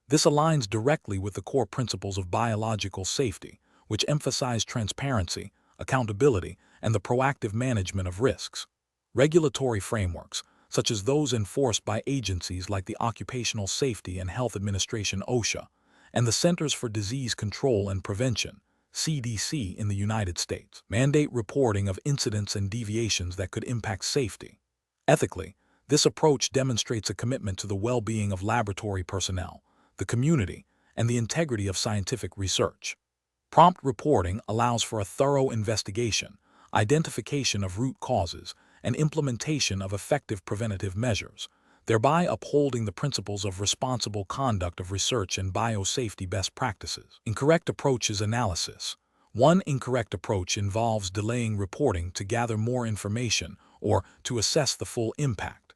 This aligns directly with the core principles of biological safety, which emphasize transparency, accountability, and the proactive management of risks. Regulatory frameworks, such as those enforced by agencies like the Occupational Safety and Health Administration (OSHA) and the Centers for Disease Control and Prevention (CDC) in the United States, mandate reporting of incidents and deviations that could impact safety. Ethically, this approach demonstrates a commitment to the well-being of laboratory personnel, the community, and the integrity of scientific research. Prompt reporting allows for a thorough investigation, identification of root causes, and implementation of effective preventative measures, thereby upholding the principles of responsible conduct of research and biosafety best practices. Incorrect approaches analysis. One incorrect approach involves delaying reporting to gather more information or to assess the full impact.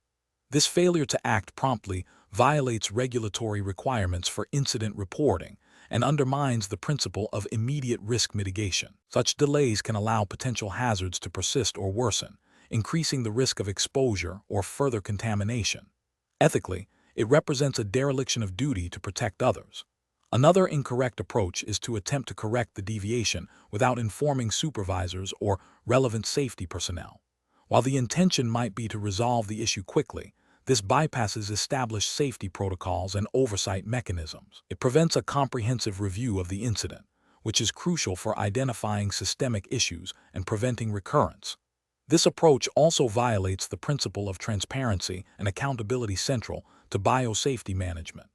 This failure to act promptly violates regulatory requirements for incident reporting and undermines the principle of immediate risk mitigation. Such delays can allow potential hazards to persist or worsen, increasing the risk of exposure or further contamination. Ethically, it represents a dereliction of duty to protect others. Another incorrect approach is to attempt to correct the deviation without informing supervisors or relevant safety personnel. While the intention might be to resolve the issue quickly, this bypasses established safety protocols and oversight mechanisms. It prevents a comprehensive review of the incident, which is crucial for identifying systemic issues and preventing recurrence. This approach also violates the principle of transparency and accountability central to biosafety management.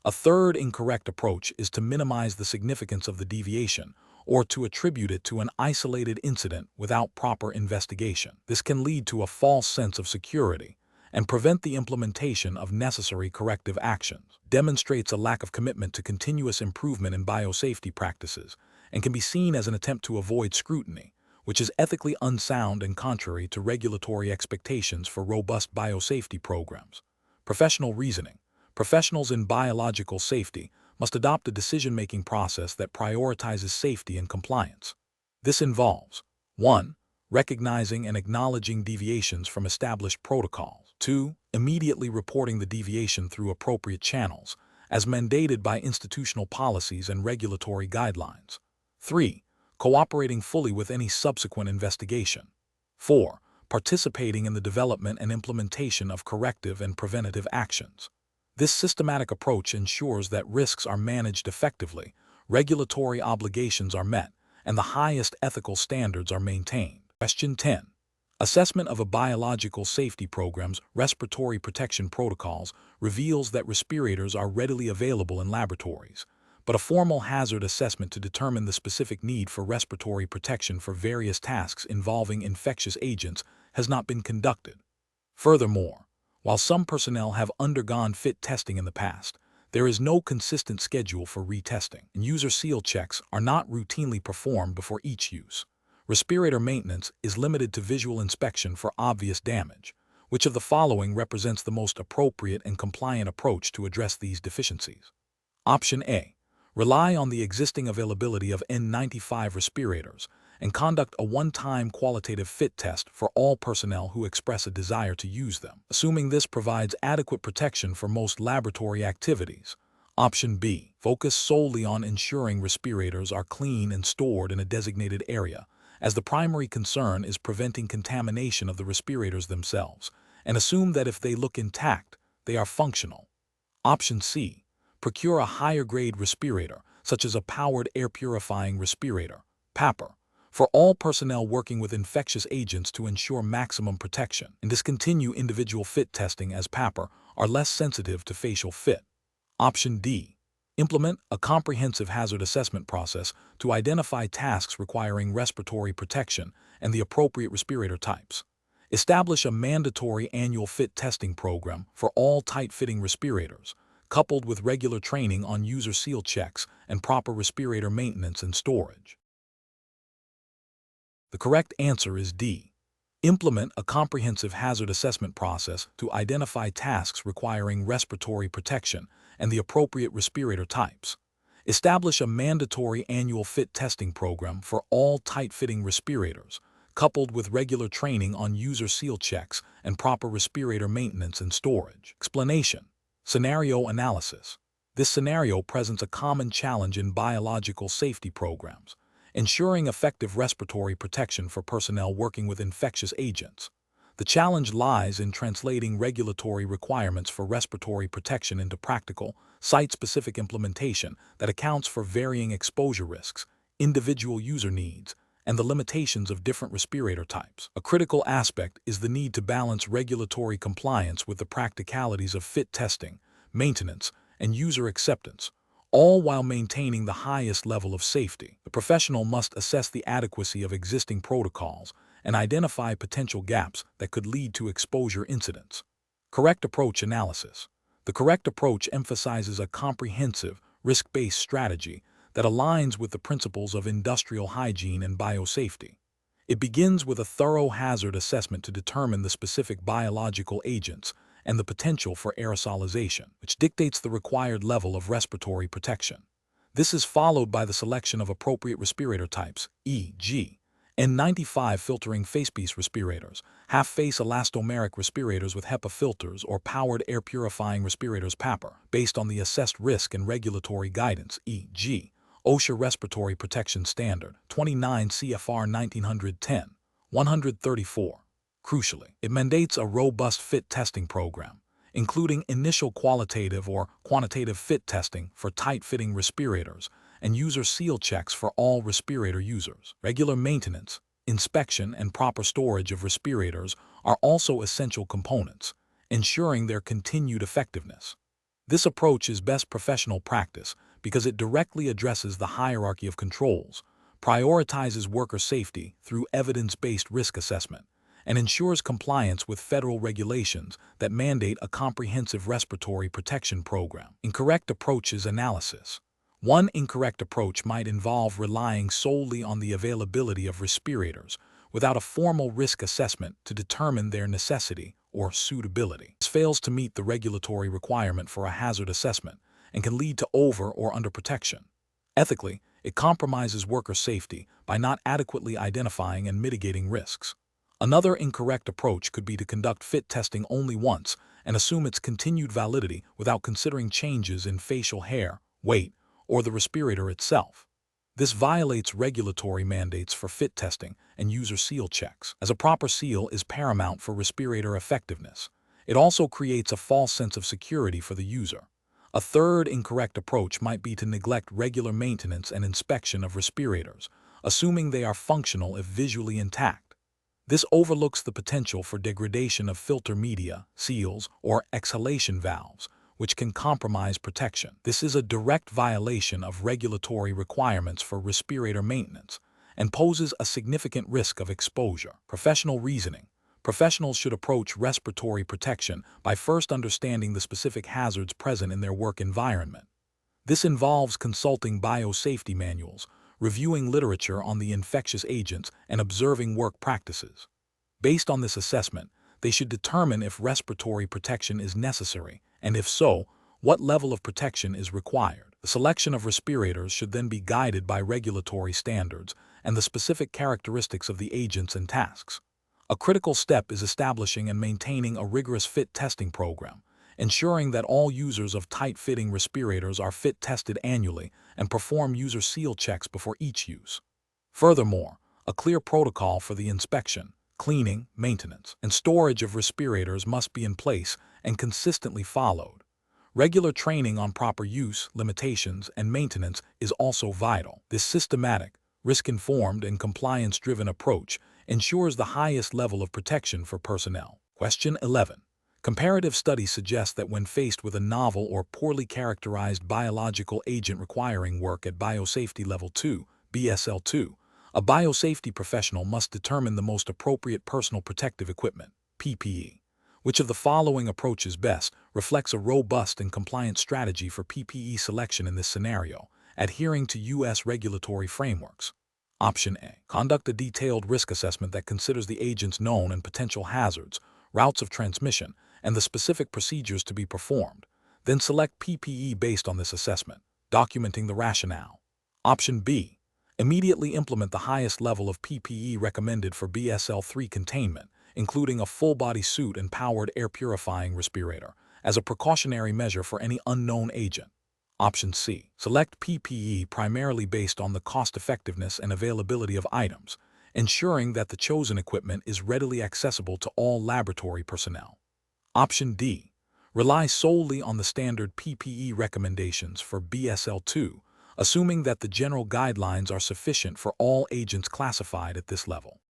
A third incorrect approach is to minimize the significance of the deviation or to attribute it to an isolated incident without proper investigation. This can lead to a false sense of security and prevent the implementation of necessary corrective actions, demonstrates a lack of commitment to continuous improvement in biosafety practices, and can be seen as an attempt to avoid scrutiny, which is ethically unsound and contrary to regulatory expectations for robust biosafety programs. Professional reasoning. Professionals in biological safety must adopt a decision-making process that prioritizes safety and compliance. This involves 1. Recognizing and acknowledging deviations from established protocols. 2. Immediately reporting the deviation through appropriate channels, as mandated by institutional policies and regulatory guidelines. 3. Cooperating fully with any subsequent investigation. 4. Participating in the development and implementation of corrective and preventative actions. This systematic approach ensures that risks are managed effectively, regulatory obligations are met, and the highest ethical standards are maintained. Question 10. Assessment of a biological safety program's respiratory protection protocols reveals that respirators are readily available in laboratories, but a formal hazard assessment to determine the specific need for respiratory protection for various tasks involving infectious agents has not been conducted. Furthermore, while some personnel have undergone fit testing in the past, there is no consistent schedule for retesting, and user seal checks are not routinely performed before each use. Respirator maintenance is limited to visual inspection for obvious damage. Which of the following represents the most appropriate and compliant approach to address these deficiencies? Option A. Rely on the existing availability of N95 respirators and conduct a one-time qualitative fit test for all personnel who express a desire to use them, assuming this provides adequate protection for most laboratory activities. Option B. Focus solely on ensuring respirators are clean and stored in a designated area, as the primary concern is preventing contamination of the respirators themselves, and assume that if they look intact, they are functional. Option C. Procure a higher-grade respirator, such as a powered air purifying respirator, PAPR, for all personnel working with infectious agents to ensure maximum protection, and discontinue individual fit testing as PAPR are less sensitive to facial fit. Option D. Implement a comprehensive hazard assessment process to identify tasks requiring respiratory protection and the appropriate respirator types. Establish a mandatory annual fit testing program for all tight-fitting respirators, coupled with regular training on user seal checks and proper respirator maintenance and storage. The correct answer is D. Implement a comprehensive hazard assessment process to identify tasks requiring respiratory protection and the appropriate respirator types. Establish a mandatory annual fit testing program for all tight-fitting respirators, coupled with regular training on user seal checks and proper respirator maintenance and storage. Explanation. Scenario analysis. This scenario presents a common challenge in biological safety programs, ensuring effective respiratory protection for personnel working with infectious agents. The challenge lies in translating regulatory requirements for respiratory protection into practical, site-specific implementation that accounts for varying exposure risks, individual user needs, and the limitations of different respirator types. A critical aspect is the need to balance regulatory compliance with the practicalities of fit testing, maintenance, and user acceptance, all while maintaining the highest level of safety. The professional must assess the adequacy of existing protocols and identify potential gaps that could lead to exposure incidents. Correct approach analysis. The correct approach emphasizes a comprehensive, risk-based strategy that aligns with the principles of industrial hygiene and biosafety. It begins with a thorough hazard assessment to determine the specific biological agents and the potential for aerosolization, which dictates the required level of respiratory protection. This is followed by the selection of appropriate respirator types, e.g., N95 filtering facepiece respirators, half-face elastomeric respirators with HEPA filters, or powered air purifying respirators PAPR, based on the assessed risk and regulatory guidance, e.g., OSHA Respiratory Protection Standard, 29 CFR 1910, 134. Crucially, it mandates a robust fit testing program, including initial qualitative or quantitative fit testing for tight-fitting respirators and user seal checks for all respirator users. Regular maintenance, inspection, and proper storage of respirators are also essential components, ensuring their continued effectiveness. This approach is best professional practice because it directly addresses the hierarchy of controls, prioritizes worker safety through evidence-based risk assessment, and ensures compliance with federal regulations that mandate a comprehensive respiratory protection program. Incorrect approaches analysis. One incorrect approach might involve relying solely on the availability of respirators without a formal risk assessment to determine their necessity or suitability. This fails to meet the regulatory requirement for a hazard assessment and can lead to over or underprotection. Ethically, it compromises worker safety by not adequately identifying and mitigating risks. Another incorrect approach could be to conduct fit testing only once and assume its continued validity without considering changes in facial hair, weight, or the respirator itself. This violates regulatory mandates for fit testing and user seal checks, as a proper seal is paramount for respirator effectiveness. It also creates a false sense of security for the user. A third incorrect approach might be to neglect regular maintenance and inspection of respirators, assuming they are functional if visually intact. This overlooks the potential for degradation of filter media, seals, or exhalation valves, which can compromise protection. This is a direct violation of regulatory requirements for respirator maintenance and poses a significant risk of exposure. Professional reasoning. Professionals should approach respiratory protection by first understanding the specific hazards present in their work environment. This involves consulting biosafety manuals, reviewing literature on the infectious agents, and observing work practices. Based on this assessment, they should determine if respiratory protection is necessary, and if so, what level of protection is required. The selection of respirators should then be guided by regulatory standards and the specific characteristics of the agents and tasks. A critical step is establishing and maintaining a rigorous fit testing program, ensuring that all users of tight-fitting respirators are fit tested annually and perform user seal checks before each use. Furthermore, a clear protocol for the inspection, cleaning, maintenance, and storage of respirators must be in place and consistently followed. Regular training on proper use, limitations, and maintenance is also vital. This systematic, risk-informed, and compliance-driven approach ensures the highest level of protection for personnel. Question 11. Comparative studies suggest that when faced with a novel or poorly characterized biological agent requiring work at Biosafety Level 2, BSL2, a biosafety professional must determine the most appropriate personal protective equipment, PPE. Which of the following approaches best reflects a robust and compliant strategy for PPE selection in this scenario, adhering to U.S. regulatory frameworks? Option A. Conduct a detailed risk assessment that considers the agent's known and potential hazards, routes of transmission, and the specific procedures to be performed. Then select PPE based on this assessment, documenting the rationale. Option B. Immediately implement the highest level of PPE recommended for BSL-3 containment, including a full-body suit and powered air-purifying respirator, as a precautionary measure for any unknown agent. Option C. Select PPE primarily based on the cost-effectiveness and availability of items, ensuring that the chosen equipment is readily accessible to all laboratory personnel. Option D. Rely solely on the standard PPE recommendations for BSL-2, assuming that the general guidelines are sufficient for all agents classified at this level.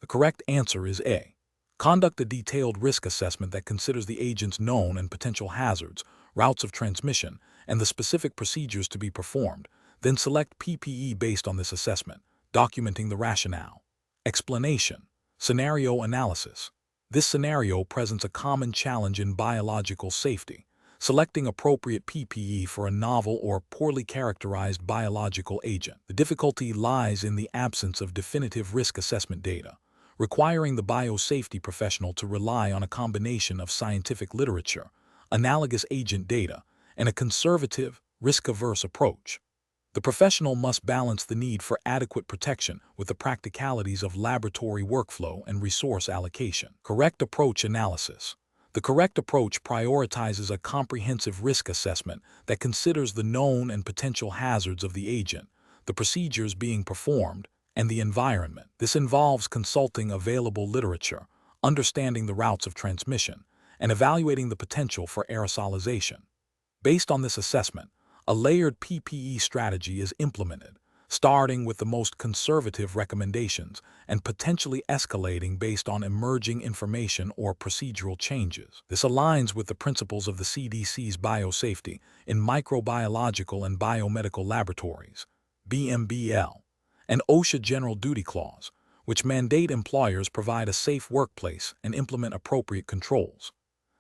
The correct answer is A. Conduct a detailed risk assessment that considers the agent's known and potential hazards, routes of transmission, and the specific procedures to be performed, then select PPE based on this assessment, documenting the rationale. Explanation. Scenario analysis. This scenario presents a common challenge in biological safety, selecting appropriate PPE for a novel or poorly characterized biological agent. The difficulty lies in the absence of definitive risk assessment data, requiring the biosafety professional to rely on a combination of scientific literature, analogous agent data, and a conservative, risk-averse approach. The professional must balance the need for adequate protection with the practicalities of laboratory workflow and resource allocation. Correct approach analysis. The correct approach prioritizes a comprehensive risk assessment that considers the known and potential hazards of the agent, the procedures being performed, and the environment. This involves consulting available literature, understanding the routes of transmission, and evaluating the potential for aerosolization. Based on this assessment, a layered PPE strategy is implemented, starting with the most conservative recommendations and potentially escalating based on emerging information or procedural changes. This aligns with the principles of the CDC's biosafety in microbiological and biomedical laboratories, BMBL, and OSHA General Duty Clause, which mandate employers provide a safe workplace and implement appropriate controls.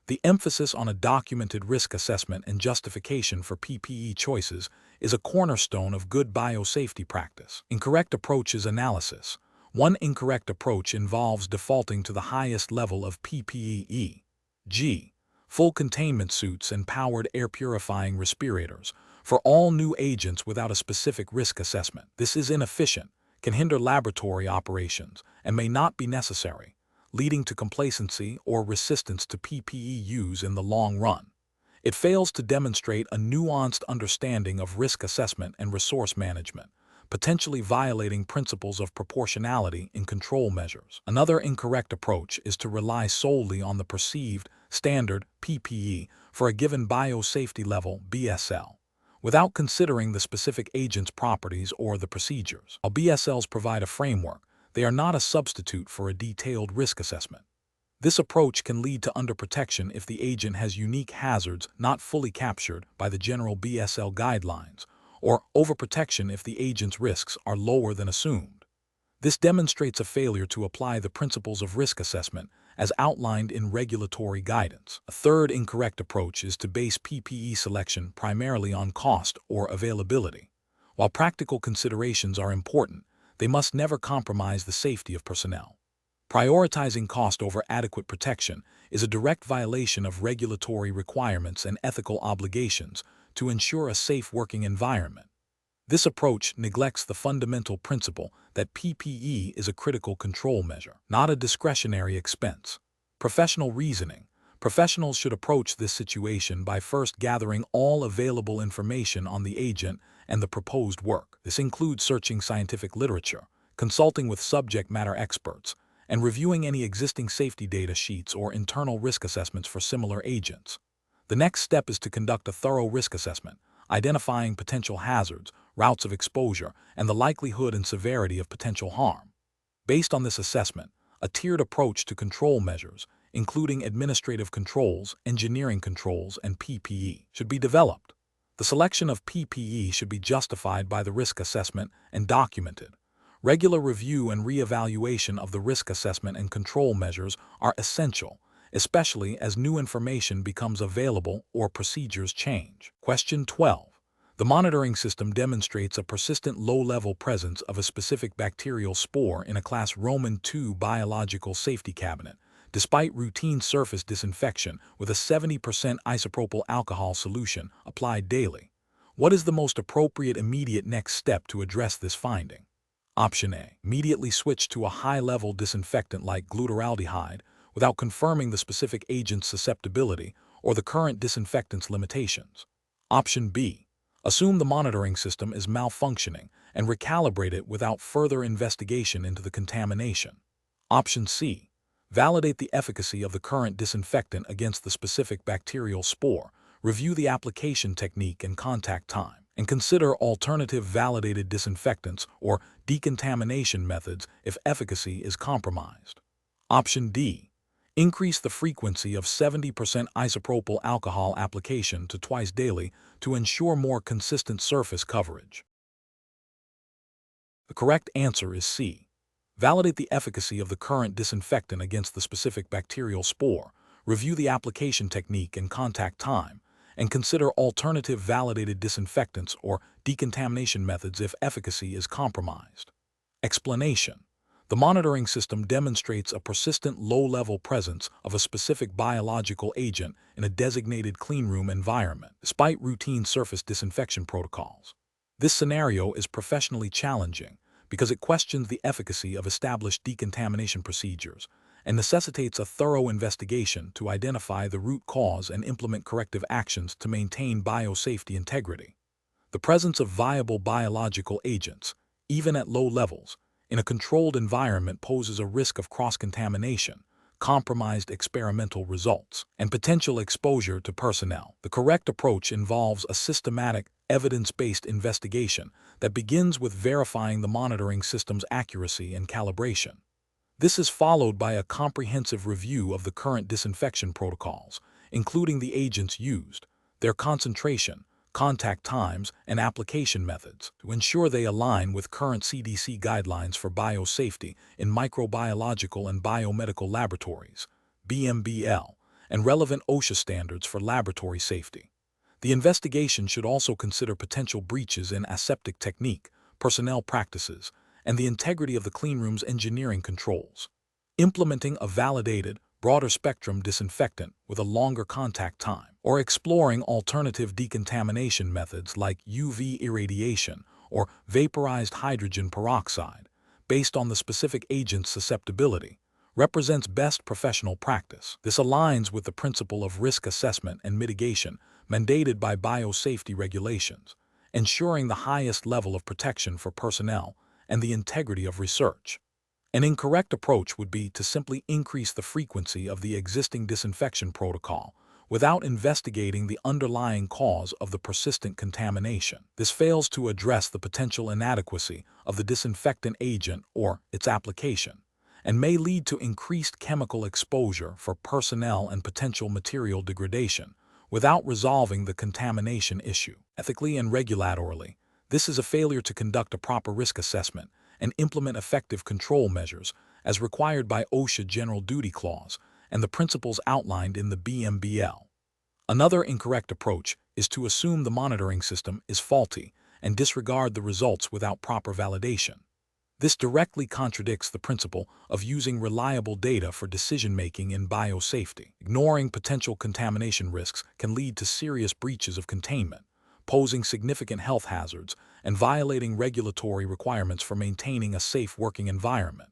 The emphasis on a documented risk assessment and justification for PPE choices is a cornerstone of good biosafety practice. Incorrect approaches analysis. One incorrect approach involves defaulting to the highest level of PPE, e.g., full containment suits and powered air purifying respirators, for all new agents without a specific risk assessment. This is inefficient, can hinder laboratory operations, and may not be necessary, leading to complacency or resistance to PPE use in the long run. It fails to demonstrate a nuanced understanding of risk assessment and resource management, potentially violating principles of proportionality in control measures. Another incorrect approach is to rely solely on the perceived standard PPE for a given biosafety level (BSL), without considering the specific agent's properties or the procedures. While BSLs provide a framework, they are not a substitute for a detailed risk assessment. This approach can lead to underprotection if the agent has unique hazards not fully captured by the general BSL guidelines, or overprotection if the agent's risks are lower than assumed. This demonstrates a failure to apply the principles of risk assessment as outlined in regulatory guidance. A third incorrect approach is to base PPE selection primarily on cost or availability. While practical considerations are important, they must never compromise the safety of personnel. Prioritizing cost over adequate protection is a direct violation of regulatory requirements and ethical obligations to ensure a safe working environment. This approach neglects the fundamental principle that PPE is a critical control measure, not a discretionary expense. Professional reasoning. Professionals should approach this situation by first gathering all available information on the agent and the proposed work. This includes searching scientific literature, consulting with subject matter experts, and reviewing any existing safety data sheets or internal risk assessments for similar agents. The next step is to conduct a thorough risk assessment, identifying potential hazards, routes of exposure, and the likelihood and severity of potential harm. Based on this assessment, a tiered approach to control measures, including administrative controls, engineering controls, and PPE, should be developed. The selection of PPE should be justified by the risk assessment and documented. Regular review and re-evaluation of the risk assessment and control measures are essential, especially as new information becomes available or procedures change. Question 12. The monitoring system demonstrates a persistent low-level presence of a specific bacterial spore in a class Roman II biological safety cabinet, despite routine surface disinfection with a 70% isopropyl alcohol solution applied daily. What is the most appropriate immediate next step to address this finding? Option A. Immediately switch to a high-level disinfectant like glutaraldehyde without confirming the specific agent's susceptibility or the current disinfectant's limitations. Option B. Assume the monitoring system is malfunctioning and recalibrate it without further investigation into the contamination. Option C. Validate the efficacy of the current disinfectant against the specific bacterial spore, review the application technique and contact time, and consider alternative validated disinfectants or decontamination methods if efficacy is compromised. Option D. Increase the frequency of 70% isopropyl alcohol application to twice daily to ensure more consistent surface coverage. The correct answer is C. Validate the efficacy of the current disinfectant against the specific bacterial spore, review the application technique and contact time, and consider alternative validated disinfectants or decontamination methods if efficacy is compromised. Explanation. The monitoring system demonstrates a persistent low-level presence of a specific biological agent in a designated cleanroom environment, despite routine surface disinfection protocols. This scenario is professionally challenging because it questions the efficacy of established decontamination procedures and necessitates a thorough investigation to identify the root cause and implement corrective actions to maintain biosafety integrity. The presence of viable biological agents, even at low levels, in a controlled environment poses a risk of cross-contamination, compromised experimental results, and potential exposure to personnel. The correct approach involves a systematic, evidence-based investigation that begins with verifying the monitoring system's accuracy and calibration. This is followed by a comprehensive review of the current disinfection protocols, including the agents used, their concentration, contact times, and application methods to ensure they align with current CDC guidelines for biosafety in microbiological and biomedical laboratories, BMBL, and relevant OSHA standards for laboratory safety. The investigation should also consider potential breaches in aseptic technique, personnel practices, and the integrity of the cleanroom's engineering controls. Implementing a validated, broader-spectrum disinfectant with a longer contact time, or exploring alternative decontamination methods like UV irradiation or vaporized hydrogen peroxide, based on the specific agent's susceptibility, represents best professional practice. This aligns with the principle of risk assessment and mitigation mandated by biosafety regulations, ensuring the highest level of protection for personnel and the integrity of research. An incorrect approach would be to simply increase the frequency of the existing disinfection protocol without investigating the underlying cause of the persistent contamination. This fails to address the potential inadequacy of the disinfectant agent or its application, and may lead to increased chemical exposure for personnel and potential material degradation without resolving the contamination issue. Ethically and regulatorily, this is a failure to conduct a proper risk assessment and implement effective control measures as required by OSHA General Duty Clause and the principles outlined in the BMBL. Another incorrect approach is to assume the monitoring system is faulty and disregard the results without proper validation. This directly contradicts the principle of using reliable data for decision-making in biosafety. Ignoring potential contamination risks can lead to serious breaches of containment, posing significant health hazards and violating regulatory requirements for maintaining a safe working environment.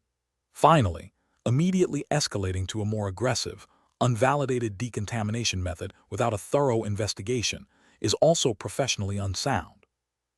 Finally, immediately escalating to a more aggressive, unvalidated decontamination method without a thorough investigation is also professionally unsound.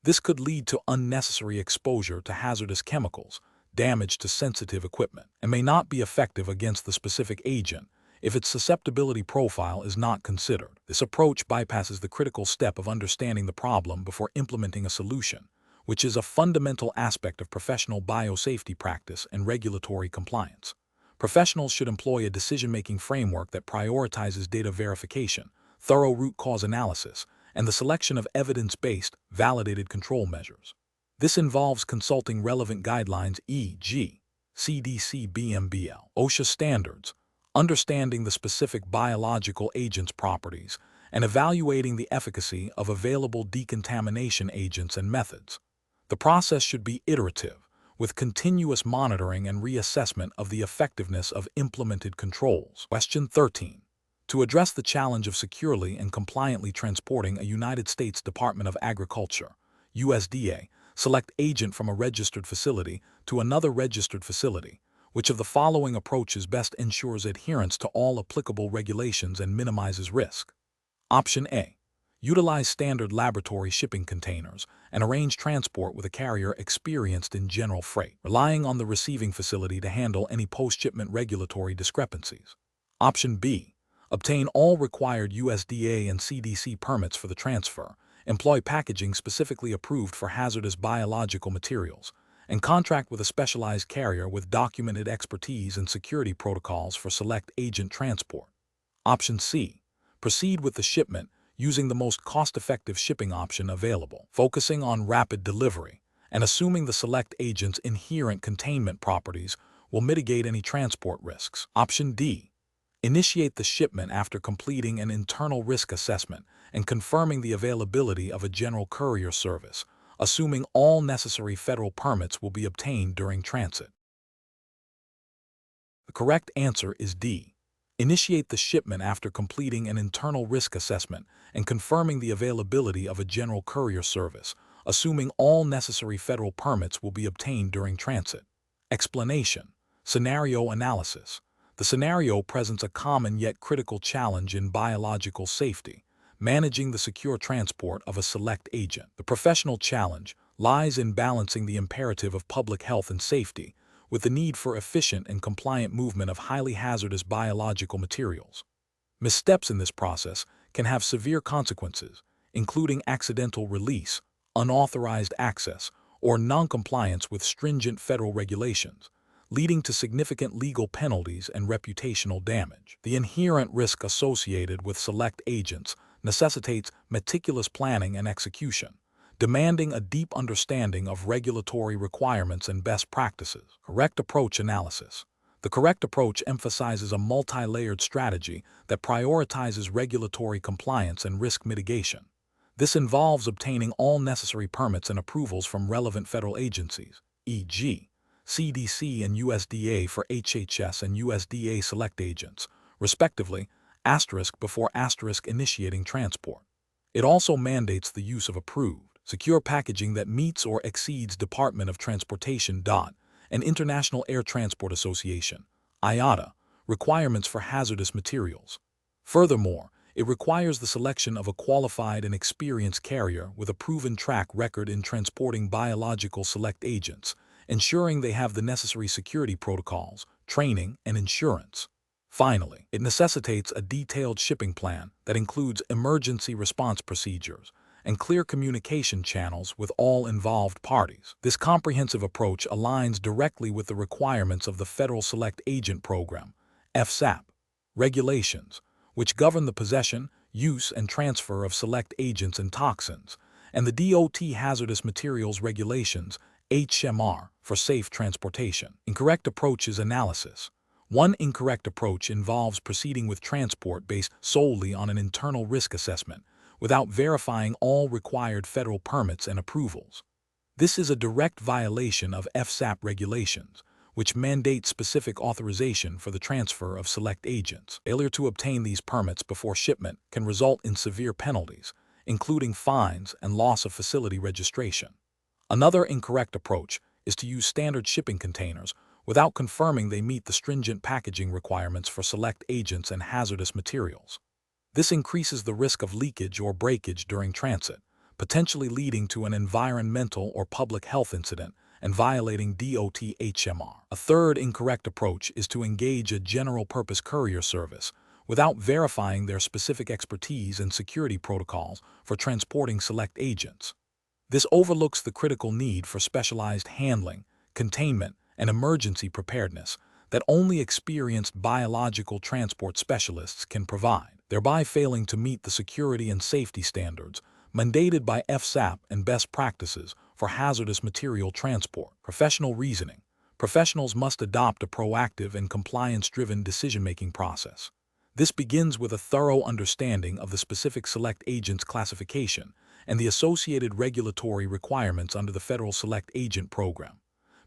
This could lead to unnecessary exposure to hazardous chemicals, damage to sensitive equipment, and may not be effective against the specific agent if its susceptibility profile is not considered. This approach bypasses the critical step of understanding the problem before implementing a solution, which is a fundamental aspect of professional biosafety practice and regulatory compliance. Professionals should employ a decision-making framework that prioritizes data verification, thorough root cause analysis, and the selection of evidence-based, validated control measures. This involves consulting relevant guidelines, e.g., CDC BMBL, OSHA standards, understanding the specific biological agent's properties, and evaluating the efficacy of available decontamination agents and methods. The process should be iterative, with continuous monitoring and reassessment of the effectiveness of implemented controls. Question 13. To address the challenge of securely and compliantly transporting a United States Department of Agriculture, USDA, select agent from a registered facility to another registered facility, which of the following approaches best ensures adherence to all applicable regulations and minimizes risk? Option A. Utilize standard laboratory shipping containers and arrange transport with a carrier experienced in general freight, relying on the receiving facility to handle any post-shipment regulatory discrepancies. Option B. Obtain all required USDA and CDC permits for the transfer, employ packaging specifically approved for hazardous biological materials, and contract with a specialized carrier with documented expertise and security protocols for select agent transport. Option C. Proceed with the shipment using the most cost-effective shipping option available, focusing on rapid delivery and assuming the select agent's inherent containment properties will mitigate any transport risks. Option D. Initiate the shipment after completing an internal risk assessment and confirming the availability of a general courier service, assuming all necessary federal permits will be obtained during transit. The correct answer is D. Initiate the shipment after completing an internal risk assessment and confirming the availability of a general courier service, assuming all necessary federal permits will be obtained during transit. Explanation. Scenario analysis. The scenario presents a common yet critical challenge in biological safety, managing the secure transport of a select agent. The professional challenge lies in balancing the imperative of public health and safety with the need for efficient and compliant movement of highly hazardous biological materials. Missteps in this process can have severe consequences, including accidental release, unauthorized access, or noncompliance with stringent federal regulations, leading to significant legal penalties and reputational damage. The inherent risk associated with select agents necessitates meticulous planning and execution, demanding a deep understanding of regulatory requirements and best practices. Correct approach analysis. The correct approach emphasizes a multi-layered strategy that prioritizes regulatory compliance and risk mitigation. This involves obtaining all necessary permits and approvals from relevant federal agencies, e.g., CDC and USDA for HHS and USDA select agents, respectively, before initiating transport. It also mandates the use of approved, secure packaging that meets or exceeds Department of Transportation and International Air Transport Association IATA requirements for hazardous materials. Furthermore, it requires the selection of a qualified and experienced carrier with a proven track record in transporting biological select agents, ensuring they have the necessary security protocols, training, and insurance. Finally, it necessitates a detailed shipping plan that includes emergency response procedures and clear communication channels with all involved parties. This comprehensive approach aligns directly with the requirements of the Federal Select Agent Program, FSAP, regulations, which govern the possession, use, and transfer of select agents and toxins, and the DOT Hazardous Materials Regulations, HMR, for safe transportation. Incorrect approach is analysis. One incorrect approach involves proceeding with transport based solely on an internal risk assessment, without verifying all required federal permits and approvals. This is a direct violation of FSAP regulations, which mandate specific authorization for the transfer of select agents. Failure to obtain these permits before shipment can result in severe penalties, including fines and loss of facility registration. Another incorrect approach is to use standard shipping containers without confirming they meet the stringent packaging requirements for select agents and hazardous materials. This increases the risk of leakage or breakage during transit, potentially leading to an environmental or public health incident and violating DOT HMR. A third incorrect approach is to engage a general-purpose courier service without verifying their specific expertise and security protocols for transporting select agents. This overlooks the critical need for specialized handling, containment, and emergency preparedness that only experienced biological transport specialists can provide, thereby failing to meet the security and safety standards mandated by FSAP and best practices for hazardous material transport. Professional reasoning. Professionals must adopt a proactive and compliance-driven decision-making process. This begins with a thorough understanding of the specific select agent's classification and the associated regulatory requirements under the Federal Select Agent Program.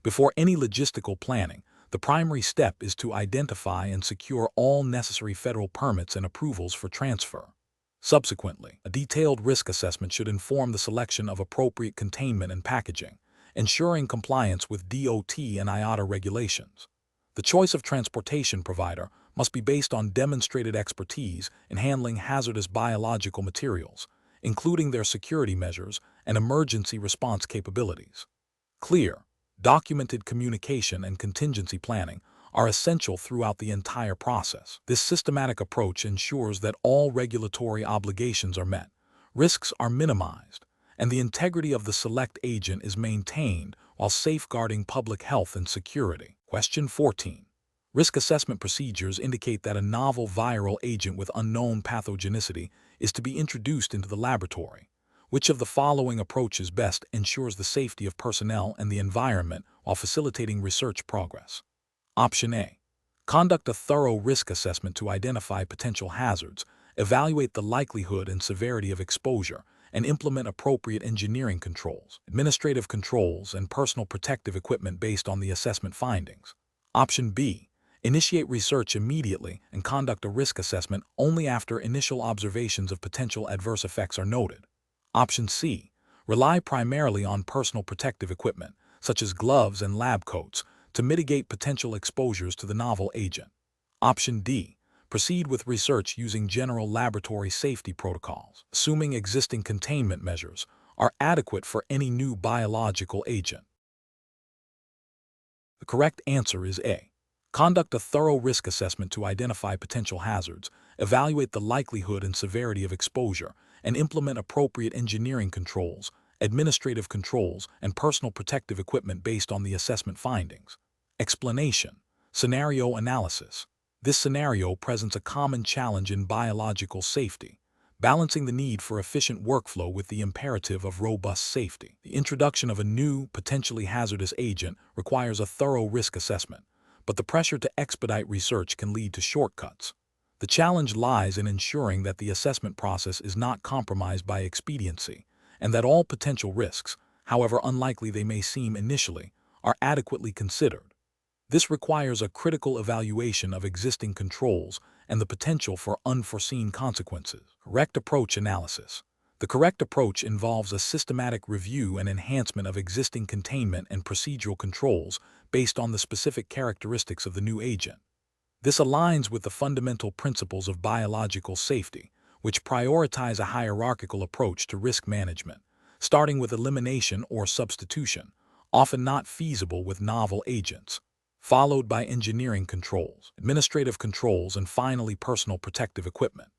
Before any logistical planning, the primary step is to identify and secure all necessary federal permits and approvals for transfer. Subsequently, a detailed risk assessment should inform the selection of appropriate containment and packaging, ensuring compliance with DOT and IATA regulations. The choice of transportation provider must be based on demonstrated expertise in handling hazardous biological materials, including their security measures and emergency response capabilities. Clear, documented communication and contingency planning are essential throughout the entire process. This systematic approach ensures that all regulatory obligations are met, risks are minimized, and the integrity of the select agent is maintained while safeguarding public health and security. Question 14. Risk assessment procedures indicate that a novel viral agent with unknown pathogenicity is to be introduced into the laboratory. Which of the following approaches best ensures the safety of personnel and the environment while facilitating research progress? Option A. Conduct a thorough risk assessment to identify potential hazards, evaluate the likelihood and severity of exposure, and implement appropriate engineering controls, administrative controls, and personal protective equipment based on the assessment findings. Option B. Initiate research immediately and conduct a risk assessment only after initial observations of potential adverse effects are noted. Option C. Rely primarily on personal protective equipment, such as gloves and lab coats, to mitigate potential exposures to the novel agent. Option D. Proceed with research using general laboratory safety protocols, assuming existing containment measures are adequate for any new biological agent. The correct answer is A. Conduct a thorough risk assessment to identify potential hazards, evaluate the likelihood and severity of exposure, and implement appropriate engineering controls, administrative controls, and personal protective equipment based on the assessment findings. Explanation. Scenario analysis. This scenario presents a common challenge in biological safety. balancing the need for efficient workflow with the imperative of robust safety. The introduction of a new, potentially hazardous agent requires a thorough risk assessment, but the pressure to expedite research can lead to shortcuts. The challenge lies in ensuring that the assessment process is not compromised by expediency, and that all potential risks, however unlikely they may seem initially, are adequately considered. This requires a critical evaluation of existing controls and the potential for unforeseen consequences. Correct approach analysis. The correct approach involves a systematic review and enhancement of existing containment and procedural controls based on the specific characteristics of the new agent. This aligns with the fundamental principles of biological safety, which prioritize a hierarchical approach to risk management, starting with elimination or substitution, often not feasible with novel agents, followed by engineering controls, administrative controls, and finally personal protective equipment.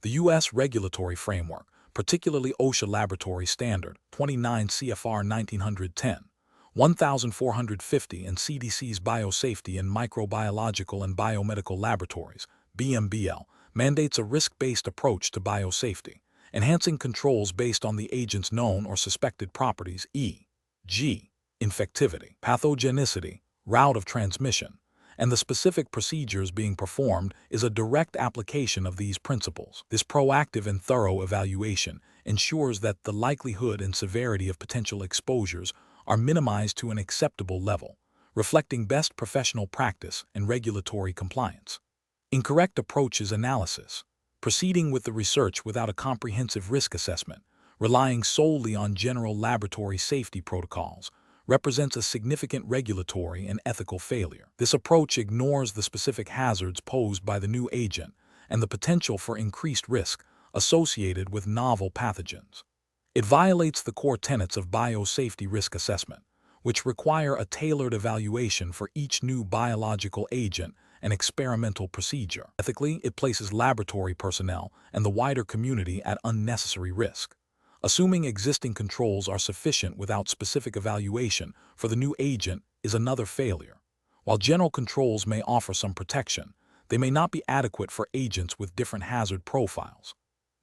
The U.S. regulatory framework, particularly OSHA Laboratory Standard 29 CFR 1910, 1450, and CDC's Biosafety in Microbiological and Biomedical Laboratories, BMBL, mandates a risk-based approach to biosafety, enhancing controls based on the agent's known or suspected properties, e.g., infectivity, pathogenicity, route of transmission, and the specific procedures being performed is a direct application of these principles. This proactive and thorough evaluation ensures that the likelihood and severity of potential exposures are minimized to an acceptable level, reflecting best professional practice and regulatory compliance. Incorrect approaches analysis. Proceeding with the research without a comprehensive risk assessment, relying solely on general laboratory safety protocols, represents a significant regulatory and ethical failure. This approach ignores the specific hazards posed by the new agent and the potential for increased risk associated with novel pathogens. It violates the core tenets of biosafety risk assessment, which require a tailored evaluation for each new biological agent and experimental procedure. Ethically, it places laboratory personnel and the wider community at unnecessary risk. Assuming existing controls are sufficient without specific evaluation for the new agent is another failure. While general controls may offer some protection, they may not be adequate for agents with different hazard profiles.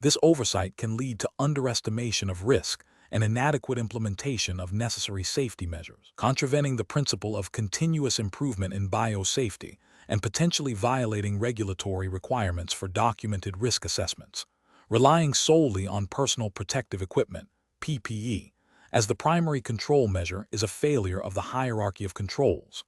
This oversight can lead to underestimation of risk and inadequate implementation of necessary safety measures, contravening the principle of continuous improvement in biosafety and potentially violating regulatory requirements for documented risk assessments. Relying solely on personal protective equipment, PPE, as the primary control measure is a failure of the hierarchy of controls.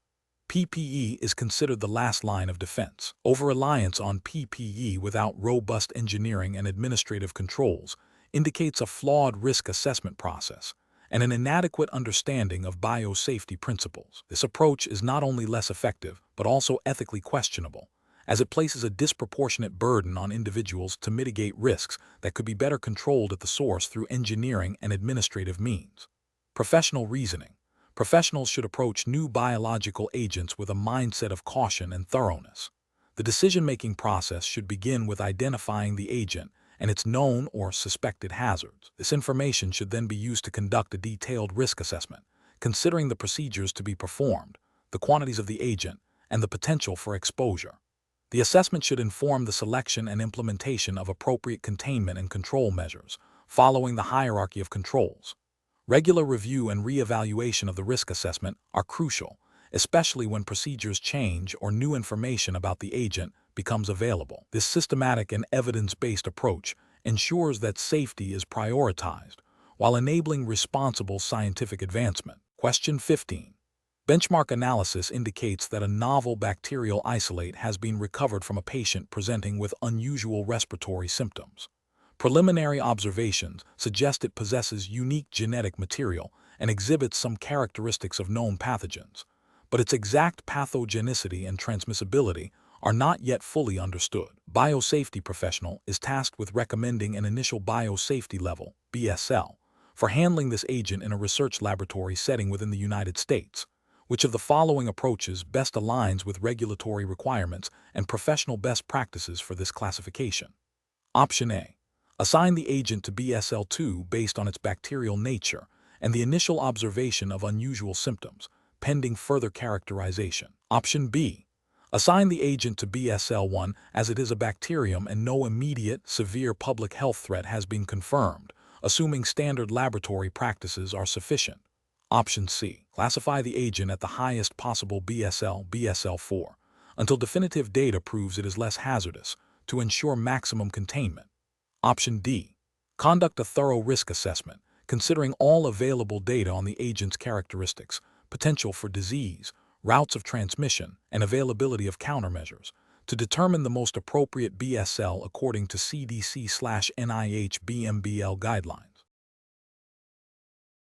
PPE is considered the last line of defense. Over-reliance on PPE without robust engineering and administrative controls indicates a flawed risk assessment process and an inadequate understanding of biosafety principles. This approach is not only less effective, but also ethically questionable, as it places a disproportionate burden on individuals to mitigate risks that could be better controlled at the source through engineering and administrative means. Professional reasoning. Professionals should approach new biological agents with a mindset of caution and thoroughness. The decision-making process should begin with identifying the agent and its known or suspected hazards. This information should then be used to conduct a detailed risk assessment, considering the procedures to be performed, the quantities of the agent, and the potential for exposure. The assessment should inform the selection and implementation of appropriate containment and control measures, following the hierarchy of controls. Regular review and re-evaluation of the risk assessment are crucial, especially when procedures change or new information about the agent becomes available. This systematic and evidence-based approach ensures that safety is prioritized while enabling responsible scientific advancement. Question 15. Benchmark analysis indicates that a novel bacterial isolate has been recovered from a patient presenting with unusual respiratory symptoms. Preliminary observations suggest it possesses unique genetic material and exhibits some characteristics of known pathogens, but its exact pathogenicity and transmissibility are not yet fully understood. Biosafety professional is tasked with recommending an initial biosafety level, BSL, for handling this agent in a research laboratory setting within the United States. Which of the following approaches best aligns with regulatory requirements and professional best practices for this classification? Option A. Assign the agent to BSL2 based on its bacterial nature and the initial observation of unusual symptoms, pending further characterization. Option B. Assign the agent to BSL-1 as it is a bacterium and no immediate, severe public health threat has been confirmed, assuming standard laboratory practices are sufficient. Option C. Classify the agent at the highest possible BSL-4 until definitive data proves it is less hazardous to ensure maximum containment. Option D. Conduct a thorough risk assessment, considering all available data on the agent's characteristics, potential for disease, routes of transmission, and availability of countermeasures, to determine the most appropriate BSL according to CDC/NIH BMBL guidelines.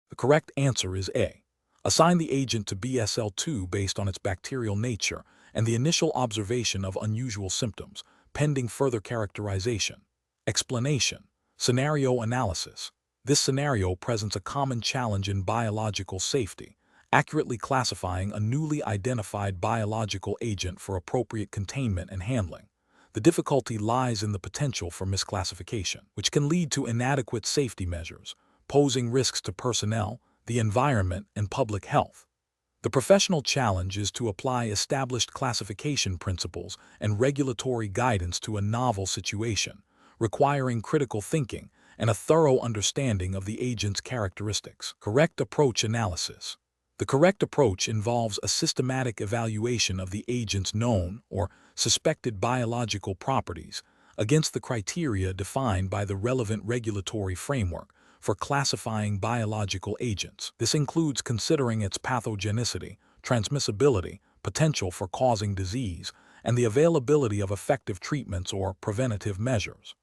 The correct answer is A. Assign the agent to BSL-2 based on its bacterial nature and the initial observation of unusual symptoms, pending further characterization. Explanation. Scenario analysis. This scenario presents a common challenge in biological safety, accurately classifying a newly identified biological agent for appropriate containment and handling. The difficulty lies in the potential for misclassification, which can lead to inadequate safety measures, posing risks to personnel, the environment, and public health. The professional challenge is to apply established classification principles and regulatory guidance to a novel situation, requiring critical thinking and a thorough understanding of the agent's characteristics. Correct approach analysis. The correct approach involves a systematic evaluation of the agent's known or suspected biological properties against the criteria defined by the relevant regulatory framework for classifying biological agents. This includes considering its pathogenicity, transmissibility, potential for causing disease, and the availability of effective treatments or preventative measures.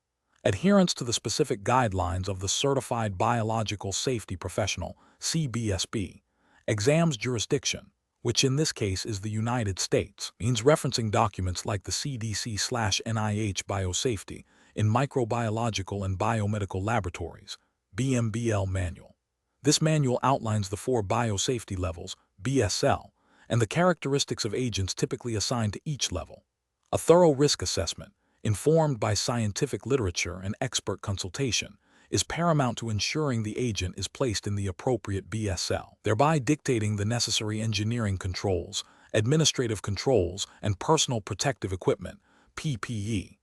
Adherence to the specific guidelines of the Certified Biological Safety Professional, CBSP, exams jurisdiction, which in this case is the United States, means referencing documents like the CDC/NIH Biosafety in Microbiological and Biomedical Laboratories, BMBL manual. This manual outlines the 4 biosafety levels, BSL, and the characteristics of agents typically assigned to each level. A thorough risk assessment, informed by scientific literature and expert consultation, is paramount to ensuring the agent is placed in the appropriate BSL, thereby dictating the necessary engineering controls, administrative controls, and personal protective equipment, PPE.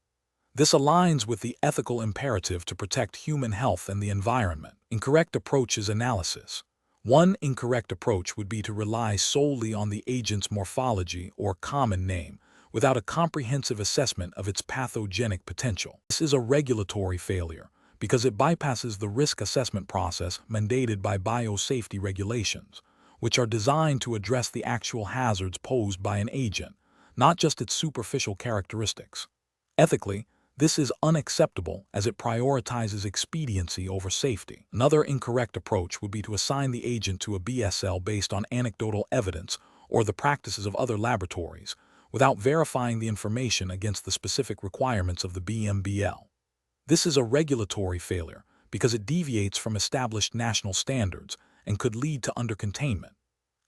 This aligns with the ethical imperative to protect human health and the environment. Incorrect approach is analysis. One incorrect approach would be to rely solely on the agent's morphology or common name, without a comprehensive assessment of its pathogenic potential. This is a regulatory failure, because it bypasses the risk assessment process mandated by biosafety regulations, which are designed to address the actual hazards posed by an agent, not just its superficial characteristics. Ethically, this is unacceptable as it prioritizes expediency over safety. Another incorrect approach would be to assign the agent to a BSL based on anecdotal evidence or the practices of other laboratories, without verifying the information against the specific requirements of the BMBL. This is a regulatory failure because it deviates from established national standards and could lead to undercontainment.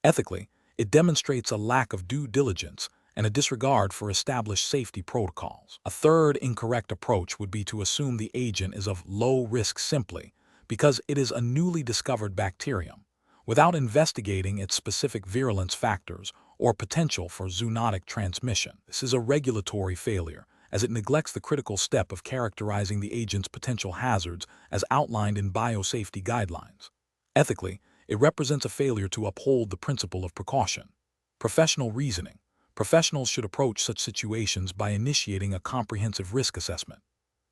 Ethically, it demonstrates a lack of due diligence and a disregard for established safety protocols. A third incorrect approach would be to assume the agent is of low risk simply because it is a newly discovered bacterium, without investigating its specific virulence factors or potential for zoonotic transmission. This is a regulatory failure, as it neglects the critical step of characterizing the agent's potential hazards as outlined in biosafety guidelines. Ethically, it represents a failure to uphold the principle of precaution. Professional reasoning. Professionals should approach such situations by initiating a comprehensive risk assessment.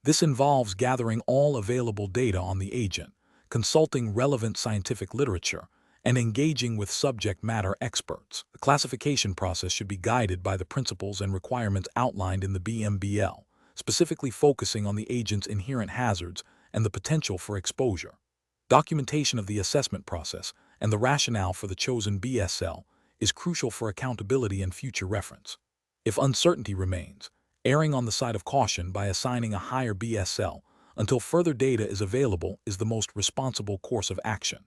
This involves gathering all available data on the agent, consulting relevant scientific literature, and engaging with subject matter experts. The classification process should be guided by the principles and requirements outlined in the BMBL, specifically focusing on the agent's inherent hazards and the potential for exposure. Documentation of the assessment process and the rationale for the chosen BSL is crucial for accountability and future reference. If uncertainty remains, erring on the side of caution by assigning a higher BSL until further data is available is the most responsible course of action.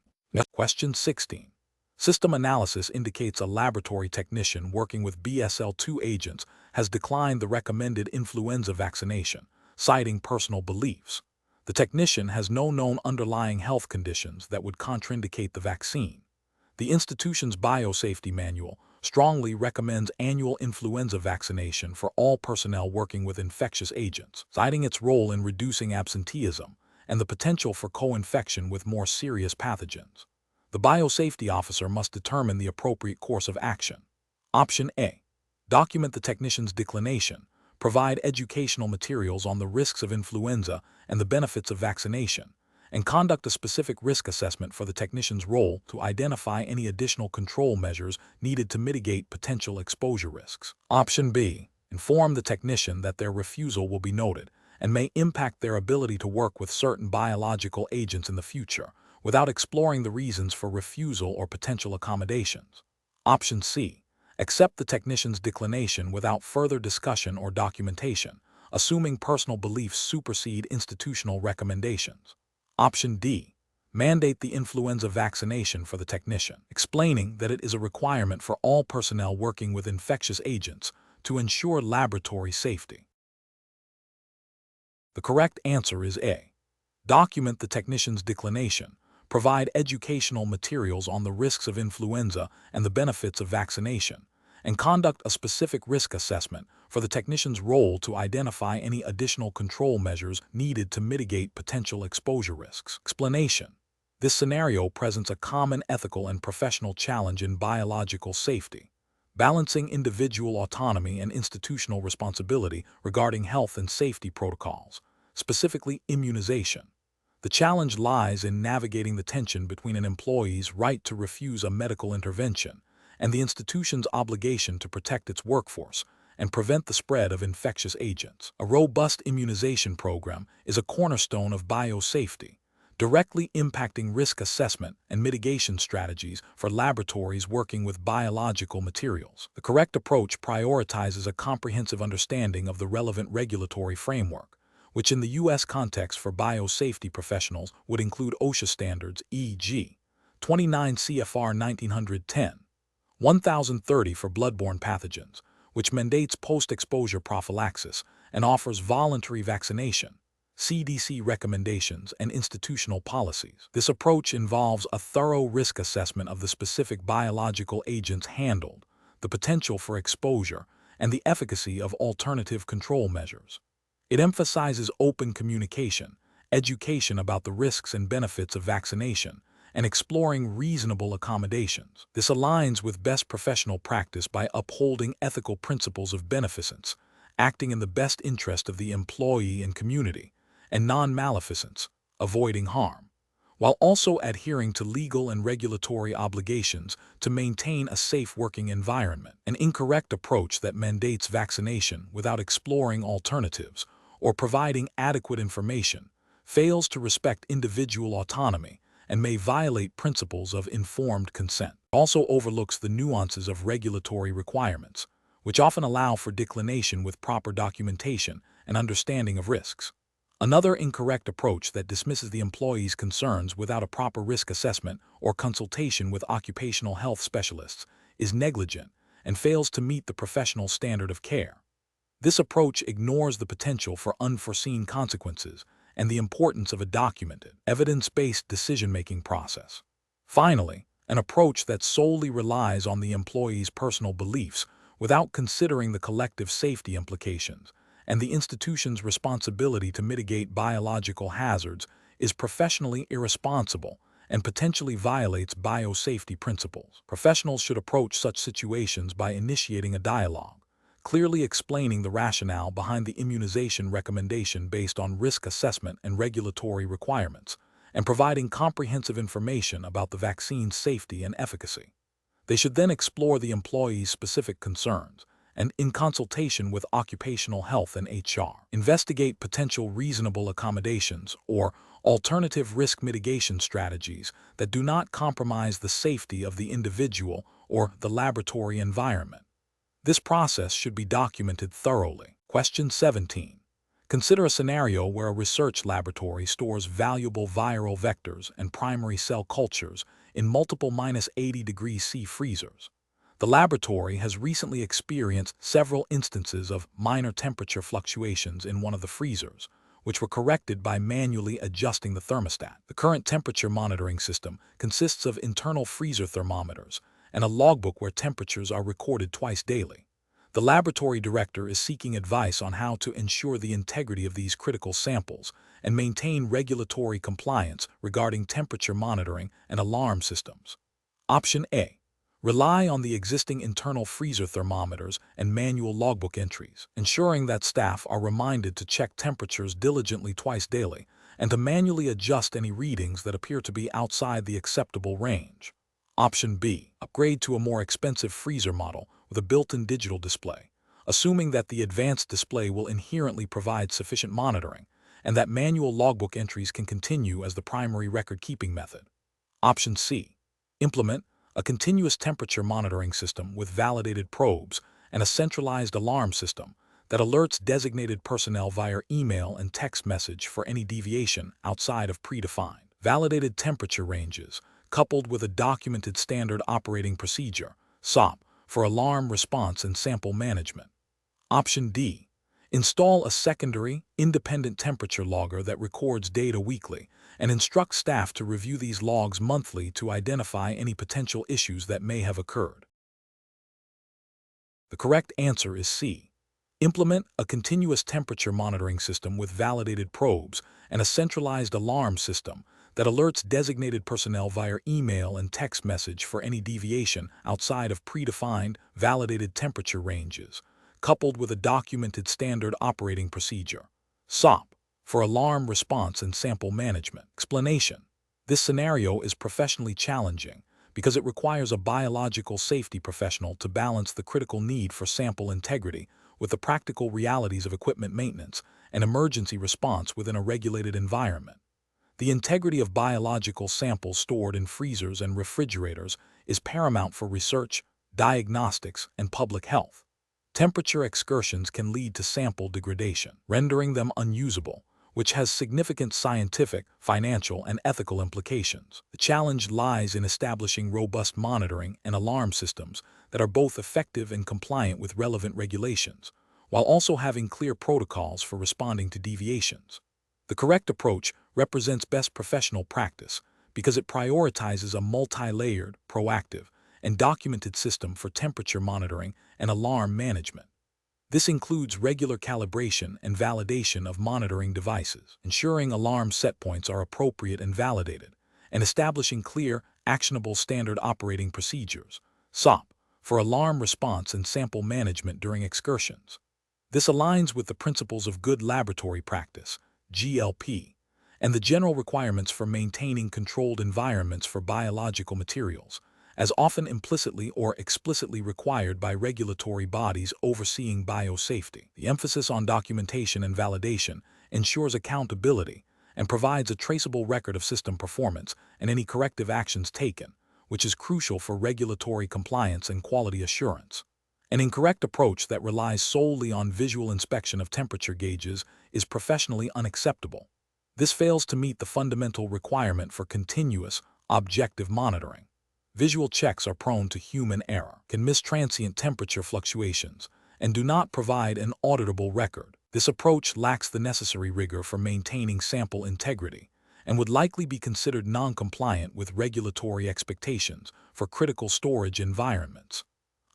Question 16. System analysis indicates a laboratory technician working with BSL-2 agents has declined the recommended influenza vaccination, citing personal beliefs. The technician has no known underlying health conditions that would contraindicate the vaccine. The institution's biosafety manual strongly recommends annual influenza vaccination for all personnel working with infectious agents, citing its role in reducing absenteeism and the potential for co-infection with more serious pathogens. The biosafety officer must determine the appropriate course of action. Option A. Document the technician's declination, provide educational materials on the risks of influenza and the benefits of vaccination, and conduct a specific risk assessment for the technician's role to identify any additional control measures needed to mitigate potential exposure risks. Option B. Inform the technician that their refusal will be noted and may impact their ability to work with certain biological agents in the future, without exploring the reasons for refusal or potential accommodations. Option C. Accept the technician's declination without further discussion or documentation, assuming personal beliefs supersede institutional recommendations. Option D. Mandate the influenza vaccination for the technician, explaining that it is a requirement for all personnel working with infectious agents to ensure laboratory safety. The correct answer is A. Document the technician's declination, provide educational materials on the risks of influenza and the benefits of vaccination, and conduct a specific risk assessment for the technician's role to identify any additional control measures needed to mitigate potential exposure risks. Explanation: this scenario presents a common ethical and professional challenge in biological safety, balancing individual autonomy and institutional responsibility regarding health and safety protocols, specifically immunization. The challenge lies in navigating the tension between an employee's right to refuse a medical intervention and the institution's obligation to protect its workforce and prevent the spread of infectious agents. A robust immunization program is a cornerstone of biosafety, directly impacting risk assessment and mitigation strategies for laboratories working with biological materials. The correct approach prioritizes a comprehensive understanding of the relevant regulatory framework, which in the U.S. context for biosafety professionals would include OSHA standards, e.g., 29 CFR 1910, 1030 for bloodborne pathogens, which mandates post-exposure prophylaxis and offers voluntary vaccination, CDC recommendations, and institutional policies. This approach involves a thorough risk assessment of the specific biological agents handled, the potential for exposure, and the efficacy of alternative control measures. It emphasizes open communication, education about the risks and benefits of vaccination, and exploring reasonable accommodations. This aligns with best professional practice by upholding ethical principles of beneficence, acting in the best interest of the employee and community, and non-maleficence, avoiding harm, while also adhering to legal and regulatory obligations to maintain a safe working environment. An incorrect approach that mandates vaccination without exploring alternatives or providing adequate information fails to respect individual autonomy and may violate principles of informed consent. It also overlooks the nuances of regulatory requirements, which often allow for declination with proper documentation and understanding of risks. Another incorrect approach that dismisses the employee's concerns without a proper risk assessment or consultation with occupational health specialists is negligent and fails to meet the professional standard of care. This approach ignores the potential for unforeseen consequences and the importance of a documented, evidence-based decision-making process. Finally, an approach that solely relies on the employee's personal beliefs without considering the collective safety implications and the institution's responsibility to mitigate biological hazards is professionally irresponsible and potentially violates biosafety principles. Professionals should approach such situations by initiating a dialogue, clearly explaining the rationale behind the immunization recommendation based on risk assessment and regulatory requirements, and providing comprehensive information about the vaccine's safety and efficacy. They should then explore the employee's specific concerns and, in consultation with occupational health and HR, investigate potential reasonable accommodations or alternative risk mitigation strategies that do not compromise the safety of the individual or the laboratory environment. This process should be documented thoroughly. Question 17. Consider a scenario where a research laboratory stores valuable viral vectors and primary cell cultures in multiple -80°C freezers. The laboratory has recently experienced several instances of minor temperature fluctuations in one of the freezers, which were corrected by manually adjusting the thermostat. The current temperature monitoring system consists of internal freezer thermometers and a logbook where temperatures are recorded twice daily. The laboratory director is seeking advice on how to ensure the integrity of these critical samples and maintain regulatory compliance regarding temperature monitoring and alarm systems. Option A. Rely on the existing internal freezer thermometers and manual logbook entries, ensuring that staff are reminded to check temperatures diligently twice daily and to manually adjust any readings that appear to be outside the acceptable range. Option B. Upgrade to a more expensive freezer model with a built-in digital display, assuming that the advanced display will inherently provide sufficient monitoring and that manual logbook entries can continue as the primary record-keeping method. Option C. Implement a continuous temperature monitoring system with validated probes and a centralized alarm system that alerts designated personnel via email and text message for any deviation outside of predefined, validated temperature ranges, coupled with a documented standard operating procedure, SOP, for alarm response and sample management. Option D. Install a secondary, independent temperature logger that records data weekly and instruct staff to review these logs monthly to identify any potential issues that may have occurred. The correct answer is C. Implement a continuous temperature monitoring system with validated probes and a centralized alarm system that alerts designated personnel via email and text message for any deviation outside of predefined, validated temperature ranges, coupled with a documented standard operating procedure, SOP, for alarm response and sample management. Explanation: this scenario is professionally challenging because it requires a biological safety professional to balance the critical need for sample integrity with the practical realities of equipment maintenance and emergency response within a regulated environment. The integrity of biological samples stored in freezers and refrigerators is paramount for research, diagnostics, and public health. Temperature excursions can lead to sample degradation, rendering them unusable, which has significant scientific, financial, and ethical implications. The challenge lies in establishing robust monitoring and alarm systems that are both effective and compliant with relevant regulations, while also having clear protocols for responding to deviations. The correct approach represents best professional practice because it prioritizes a multi-layered, proactive, and documented system for temperature monitoring and alarm management. This includes regular calibration and validation of monitoring devices, ensuring alarm set points are appropriate and validated, and establishing clear, actionable standard operating procedures, SOP, for alarm response and sample management during excursions. This aligns with the principles of good laboratory practice, GLP, and the general requirements for maintaining controlled environments for biological materials, as often implicitly or explicitly required by regulatory bodies overseeing biosafety. The emphasis on documentation and validation ensures accountability and provides a traceable record of system performance and any corrective actions taken, which is crucial for regulatory compliance and quality assurance. An incorrect approach that relies solely on visual inspection of temperature gauges is professionally unacceptable. This fails to meet the fundamental requirement for continuous, objective monitoring. Visual checks are prone to human error, can miss transient temperature fluctuations, and do not provide an auditable record. This approach lacks the necessary rigor for maintaining sample integrity and would likely be considered non-compliant with regulatory expectations for critical storage environments.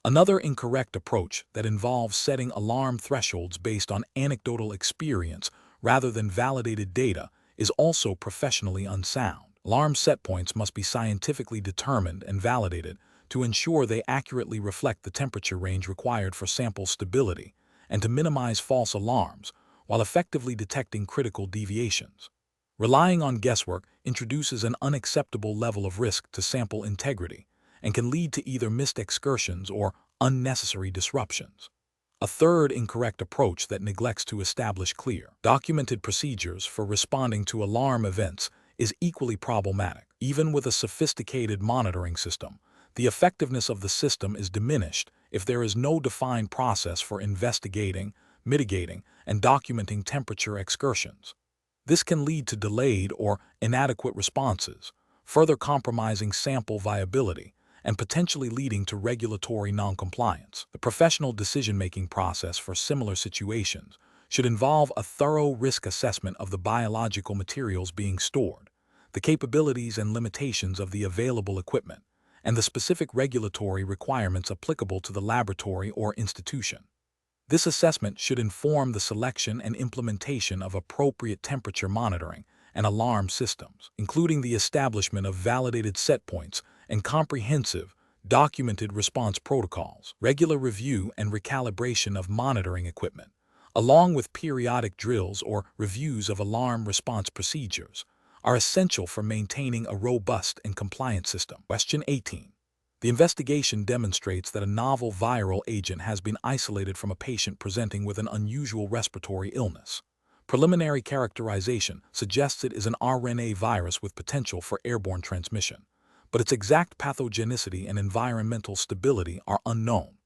Another incorrect approach that involves setting alarm thresholds based on anecdotal experience rather than validated data is also professionally unsound. Alarm set points must be scientifically determined and validated to ensure they accurately reflect the temperature range required for sample stability and to minimize false alarms while effectively detecting critical deviations. Relying on guesswork introduces an unacceptable level of risk to sample integrity and can lead to either missed excursions or unnecessary disruptions. A third incorrect approach that neglects to establish clear, documented procedures for responding to alarm events is equally problematic. Even with a sophisticated monitoring system, the effectiveness of the system is diminished if there is no defined process for investigating, mitigating, and documenting temperature excursions. This can lead to delayed or inadequate responses, further compromising sample viability and potentially leading to regulatory noncompliance. The professional decision-making process for similar situations should involve a thorough risk assessment of the biological materials being stored, the capabilities and limitations of the available equipment, and the specific regulatory requirements applicable to the laboratory or institution. This assessment should inform the selection and implementation of appropriate temperature monitoring and alarm systems, including the establishment of validated set points and comprehensive, documented response protocols, regular review and recalibration of monitoring equipment, along with periodic drills or reviews of alarm response procedures, are essential for maintaining a robust and compliant system. Question 18. The investigation demonstrates that a novel viral agent has been isolated from a patient presenting with an unusual respiratory illness. Preliminary characterization suggests it is an RNA virus with potential for airborne transmission, but its exact pathogenicity and environmental stability are unknown.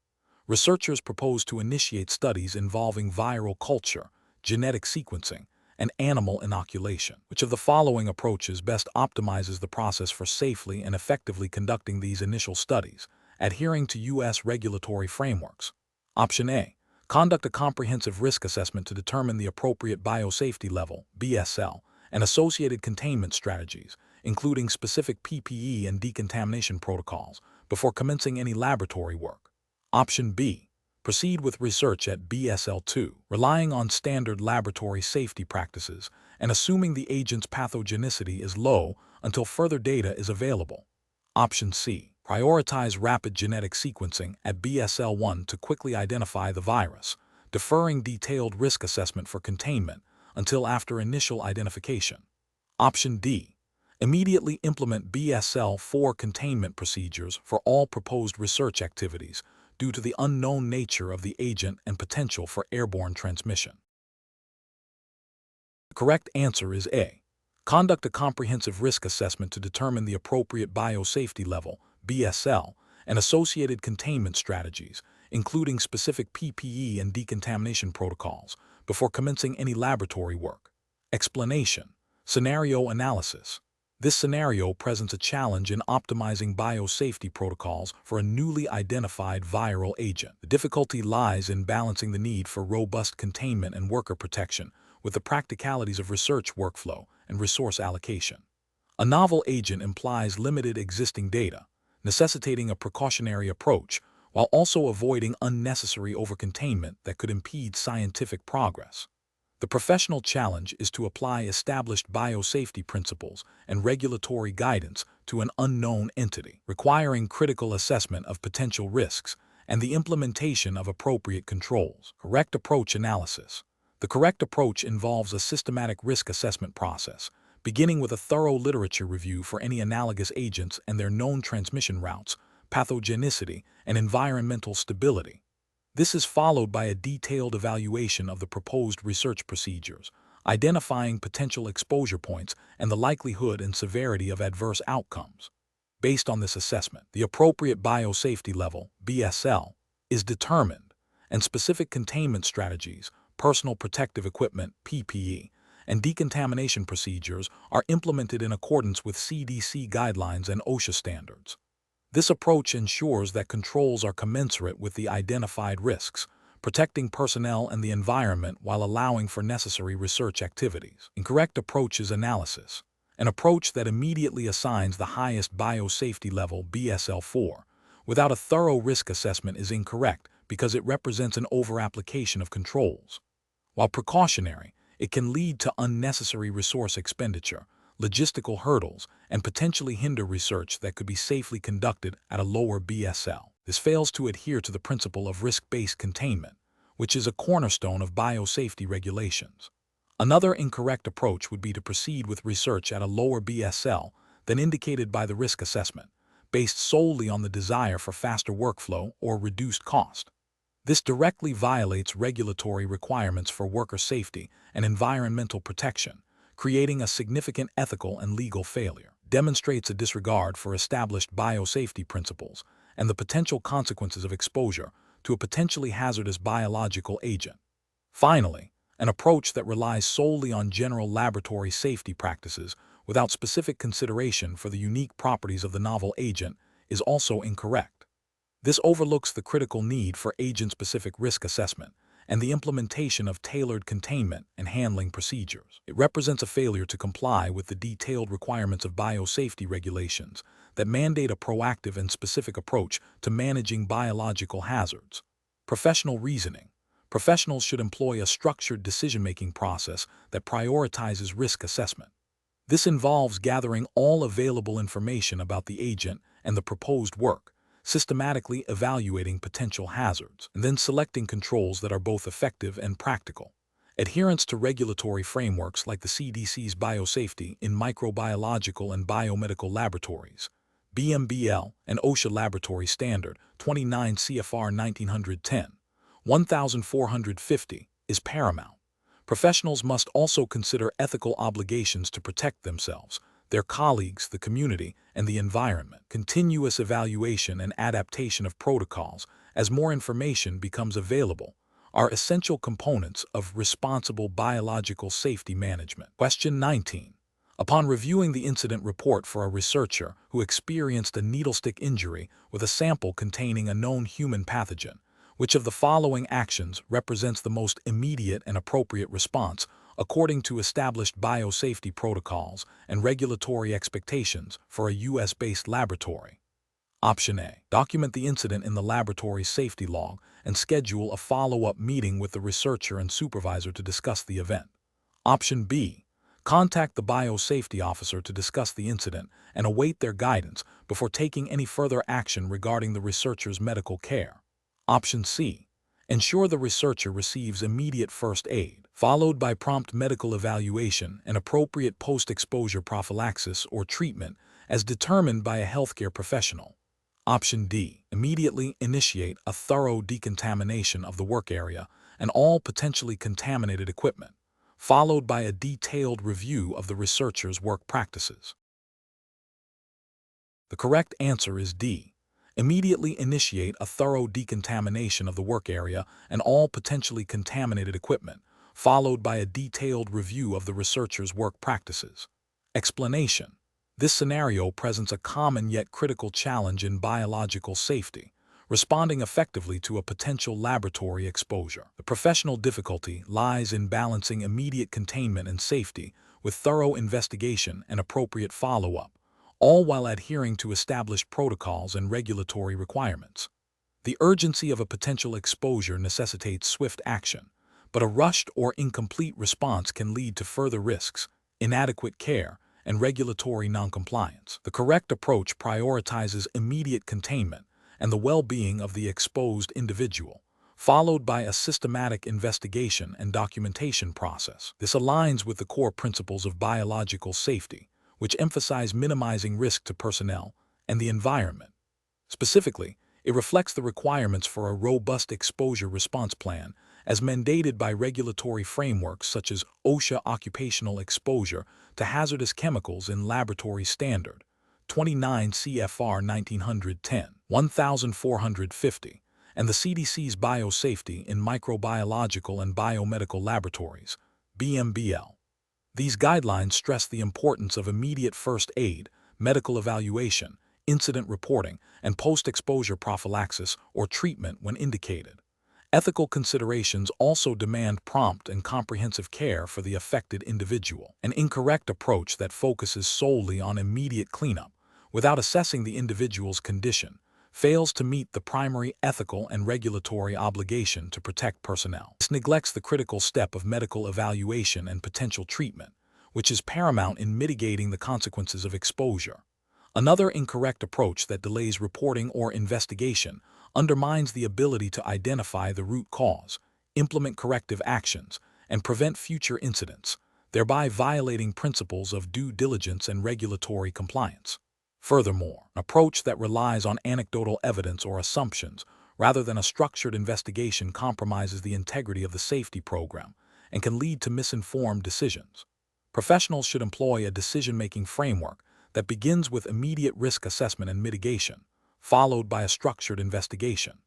Researchers propose to initiate studies involving viral culture, genetic sequencing, and animal inoculation. Which of the following approaches best optimizes the process for safely and effectively conducting these initial studies, adhering to U.S. regulatory frameworks? Option A. Conduct a comprehensive risk assessment to determine the appropriate biosafety level, BSL, and associated containment strategies, including specific PPE and decontamination protocols, before commencing any laboratory work. Option B. Proceed with research at BSL-2, relying on standard laboratory safety practices and assuming the agent's pathogenicity is low until further data is available. Option C. Prioritize rapid genetic sequencing at BSL-1 to quickly identify the virus, deferring detailed risk assessment for containment until after initial identification. Option D. Immediately implement BSL-4 containment procedures for all proposed research activities due to the unknown nature of the agent and potential for airborne transmission. The correct answer is A. Conduct a comprehensive risk assessment to determine the appropriate biosafety level, BSL, and associated containment strategies, including specific PPE and decontamination protocols, before commencing any laboratory work. Explanation: scenario analysis. This scenario presents a challenge in optimizing biosafety protocols for a newly identified viral agent. The difficulty lies in balancing the need for robust containment and worker protection with the practicalities of research workflow and resource allocation. A novel agent implies limited existing data, necessitating a precautionary approach while also avoiding unnecessary overcontainment that could impede scientific progress. The professional challenge is to apply established biosafety principles and regulatory guidance to an unknown entity, requiring critical assessment of potential risks and the implementation of appropriate controls. Correct approach analysis. The correct approach involves a systematic risk assessment process, beginning with a thorough literature review for any analogous agents and their known transmission routes, pathogenicity, and environmental stability. This is followed by a detailed evaluation of the proposed research procedures, identifying potential exposure points and the likelihood and severity of adverse outcomes. Based on this assessment, the appropriate biosafety level, BSL, is determined, and specific containment strategies, personal protective equipment, PPE, and decontamination procedures are implemented in accordance with CDC guidelines and OSHA standards. This approach ensures that controls are commensurate with the identified risks, protecting personnel and the environment while allowing for necessary research activities. Incorrect approach is analysis. An approach that immediately assigns the highest biosafety level, BSL-4, without a thorough risk assessment is incorrect because it represents an over-application of controls. While precautionary, it can lead to unnecessary resource expenditure, logistical hurdles, and potentially hinder research that could be safely conducted at a lower BSL. This fails to adhere to the principle of risk-based containment, which is a cornerstone of biosafety regulations. Another incorrect approach would be to proceed with research at a lower BSL than indicated by the risk assessment, based solely on the desire for faster workflow or reduced cost. This directly violates regulatory requirements for worker safety and environmental protection, creating a significant ethical and legal failure, demonstrates a disregard for established biosafety principles and the potential consequences of exposure to a potentially hazardous biological agent. Finally, an approach that relies solely on general laboratory safety practices without specific consideration for the unique properties of the novel agent is also incorrect. This overlooks the critical need for agent-specific risk assessment and the implementation of tailored containment and handling procedures. It represents a failure to comply with the detailed requirements of biosafety regulations that mandate a proactive and specific approach to managing biological hazards. Professional reasoning. Professionals should employ a structured decision-making process that prioritizes risk assessment. This involves gathering all available information about the agent and the proposed work, systematically evaluating potential hazards, and then selecting controls that are both effective and practical. Adherence to regulatory frameworks like the CDC's Biosafety in Microbiological and Biomedical Laboratories, BMBL, and OSHA Laboratory Standard 29 CFR 1910, 1450 is paramount. Professionals must also consider ethical obligations to protect themselves, their colleagues, the community, and the environment. Continuous evaluation and adaptation of protocols as more information becomes available are essential components of responsible biological safety management. Question 19. Upon reviewing the incident report for a researcher who experienced a needlestick injury with a sample containing a known human pathogen, which of the following actions represents the most immediate and appropriate response according to established biosafety protocols and regulatory expectations for a U.S.-based laboratory? Option A. Document the incident in the laboratory's safety log and schedule a follow-up meeting with the researcher and supervisor to discuss the event. Option B. Contact the biosafety officer to discuss the incident and await their guidance before taking any further action regarding the researcher's medical care. Option C. Ensure the researcher receives immediate first aid, followed by prompt medical evaluation and appropriate post-exposure prophylaxis or treatment as determined by a healthcare professional. Option D. Immediately initiate a thorough decontamination of the work area and all potentially contaminated equipment, followed by a detailed review of the researcher's work practices. The correct answer is D. Immediately initiate a thorough decontamination of the work area and all potentially contaminated equipment, followed by a detailed review of the researcher's work practices. Explanation. This scenario presents a common yet critical challenge in biological safety, responding effectively to a potential laboratory exposure. The professional difficulty lies in balancing immediate containment and safety with thorough investigation and appropriate follow-up, all while adhering to established protocols and regulatory requirements. The urgency of a potential exposure necessitates swift action, but a rushed or incomplete response can lead to further risks, inadequate care, and regulatory noncompliance. The correct approach prioritizes immediate containment and the well-being of the exposed individual, followed by a systematic investigation and documentation process. This aligns with the core principles of biological safety, which emphasize minimizing risk to personnel and the environment. Specifically, it reflects the requirements for a robust exposure response plan as mandated by regulatory frameworks such as OSHA Occupational Exposure to Hazardous Chemicals in Laboratory Standard 29 CFR 1910, 1450, and the CDC's Biosafety in Microbiological and Biomedical Laboratories, BMBL. These guidelines stress the importance of immediate first aid, medical evaluation, incident reporting, and post-exposure prophylaxis or treatment when indicated. Ethical considerations also demand prompt and comprehensive care for the affected individual. An incorrect approach that focuses solely on immediate cleanup without assessing the individual's condition fails to meet the primary ethical and regulatory obligation to protect personnel. This neglects the critical step of medical evaluation and potential treatment, which is paramount in mitigating the consequences of exposure. Another incorrect approach that delays reporting or investigation undermines the ability to identify the root cause, implement corrective actions, and prevent future incidents, thereby violating principles of due diligence and regulatory compliance. Furthermore, an approach that relies on anecdotal evidence or assumptions rather than a structured investigation compromises the integrity of the safety program and can lead to misinformed decisions. Professionals should employ a decision-making framework that begins with immediate risk assessment and mitigation, followed by a structured investigation.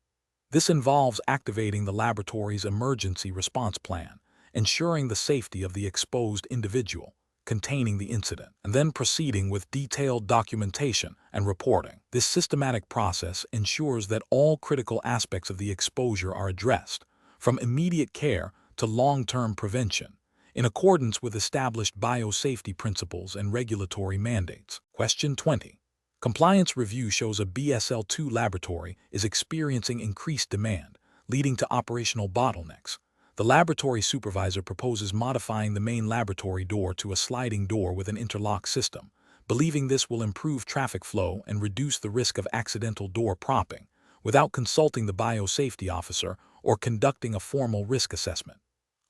This involves activating the laboratory's emergency response plan, ensuring the safety of the exposed individual, containing the incident, and then proceeding with detailed documentation and reporting. This systematic process ensures that all critical aspects of the exposure are addressed, from immediate care to long-term prevention, in accordance with established biosafety principles and regulatory mandates. Question 20. Compliance review shows a BSL-2 laboratory is experiencing increased demand, leading to operational bottlenecks. The laboratory supervisor proposes modifying the main laboratory door to a sliding door with an interlock system, believing this will improve traffic flow and reduce the risk of accidental door propping, without consulting the biosafety officer or conducting a formal risk assessment.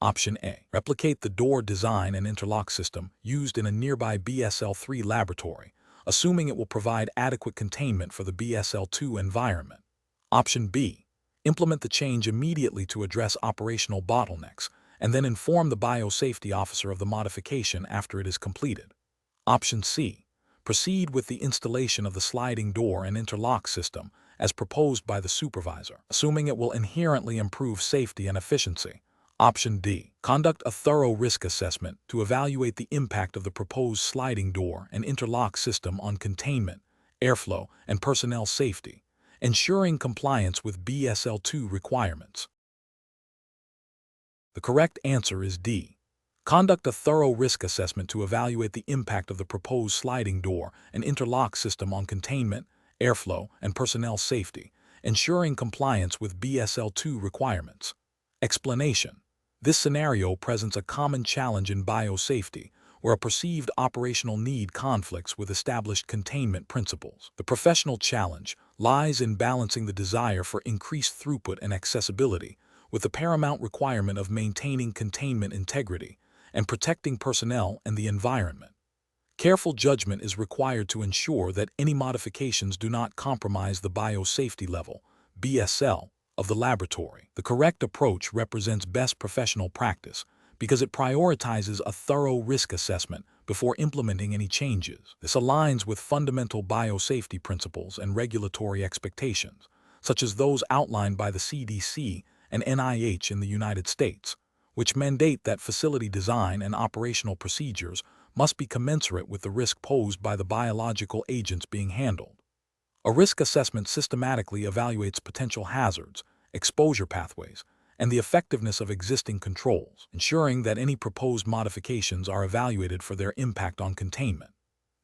Option A. Replicate the door design and interlock system used in a nearby BSL-3 laboratory, assuming it will provide adequate containment for the BSL-2 environment. Option B. Implement the change immediately to address operational bottlenecks, and then inform the biosafety officer of the modification after it is completed. Option C. Proceed with the installation of the sliding door and interlock system as proposed by the supervisor, assuming it will inherently improve safety and efficiency. Option D. Conduct a thorough risk assessment to evaluate the impact of the proposed sliding door and interlock system on containment, airflow, and personnel safety, ensuring compliance with BSL-2 requirements. The correct answer is D. Conduct a thorough risk assessment to evaluate the impact of the proposed sliding door and interlock system on containment, airflow, and personnel safety, ensuring compliance with BSL-2 requirements. Explanation. This scenario presents a common challenge in biosafety, where a perceived operational need conflicts with established containment principles. The professional challenge lies in balancing the desire for increased throughput and accessibility with the paramount requirement of maintaining containment integrity and protecting personnel and the environment. Careful judgment is required to ensure that any modifications do not compromise the biosafety level, BSL, of the laboratory. The correct approach represents best professional practice because it prioritizes a thorough risk assessment before implementing any changes. This aligns with fundamental biosafety principles and regulatory expectations, such as those outlined by the CDC and NIH in the United States, which mandate that facility design and operational procedures must be commensurate with the risk posed by the biological agents being handled. A risk assessment systematically evaluates potential hazards, exposure pathways, and the effectiveness of existing controls, ensuring that any proposed modifications are evaluated for their impact on containment.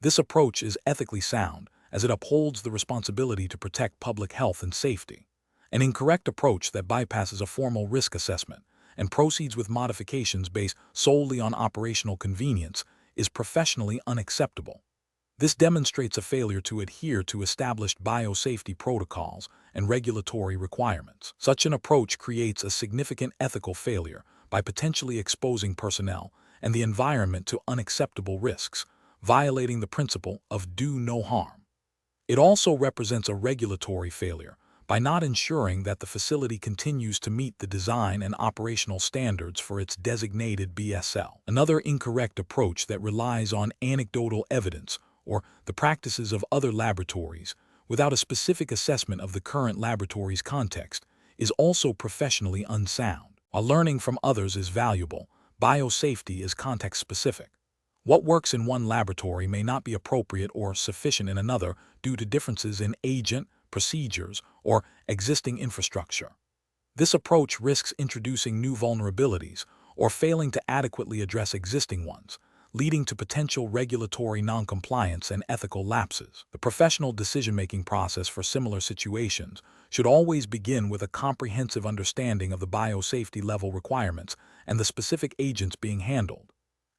This approach is ethically sound as it upholds the responsibility to protect public health and safety. An incorrect approach that bypasses a formal risk assessment and proceeds with modifications based solely on operational convenience is professionally unacceptable. This demonstrates a failure to adhere to established biosafety protocols and regulatory requirements. Such an approach creates a significant ethical failure by potentially exposing personnel and the environment to unacceptable risks, violating the principle of do no harm. It also represents a regulatory failure by not ensuring that the facility continues to meet the design and operational standards for its designated BSL. Another incorrect approach that relies on anecdotal evidence or the practices of other laboratories without a specific assessment of the current laboratory's context is also professionally unsound. While learning from others is valuable, biosafety is context-specific. What works in one laboratory may not be appropriate or sufficient in another due to differences in agent, procedures, or existing infrastructure. This approach risks introducing new vulnerabilities or failing to adequately address existing ones, leading to potential regulatory noncompliance and ethical lapses. The professional decision-making process for similar situations should always begin with a comprehensive understanding of the biosafety level requirements and the specific agents being handled.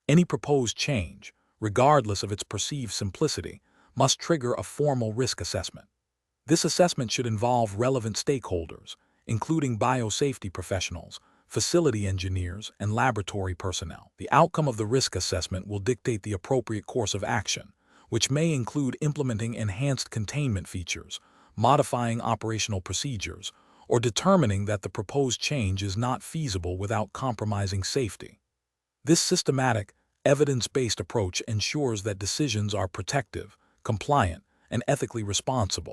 Any proposed change, regardless of its perceived simplicity, must trigger a formal risk assessment. This assessment should involve relevant stakeholders, including biosafety professionals, facility engineers, and laboratory personnel. The outcome of the risk assessment will dictate the appropriate course of action, which may include implementing enhanced containment features, modifying operational procedures, or determining that the proposed change is not feasible without compromising safety. This systematic, evidence-based approach ensures that decisions are protective, compliant, and ethically responsible.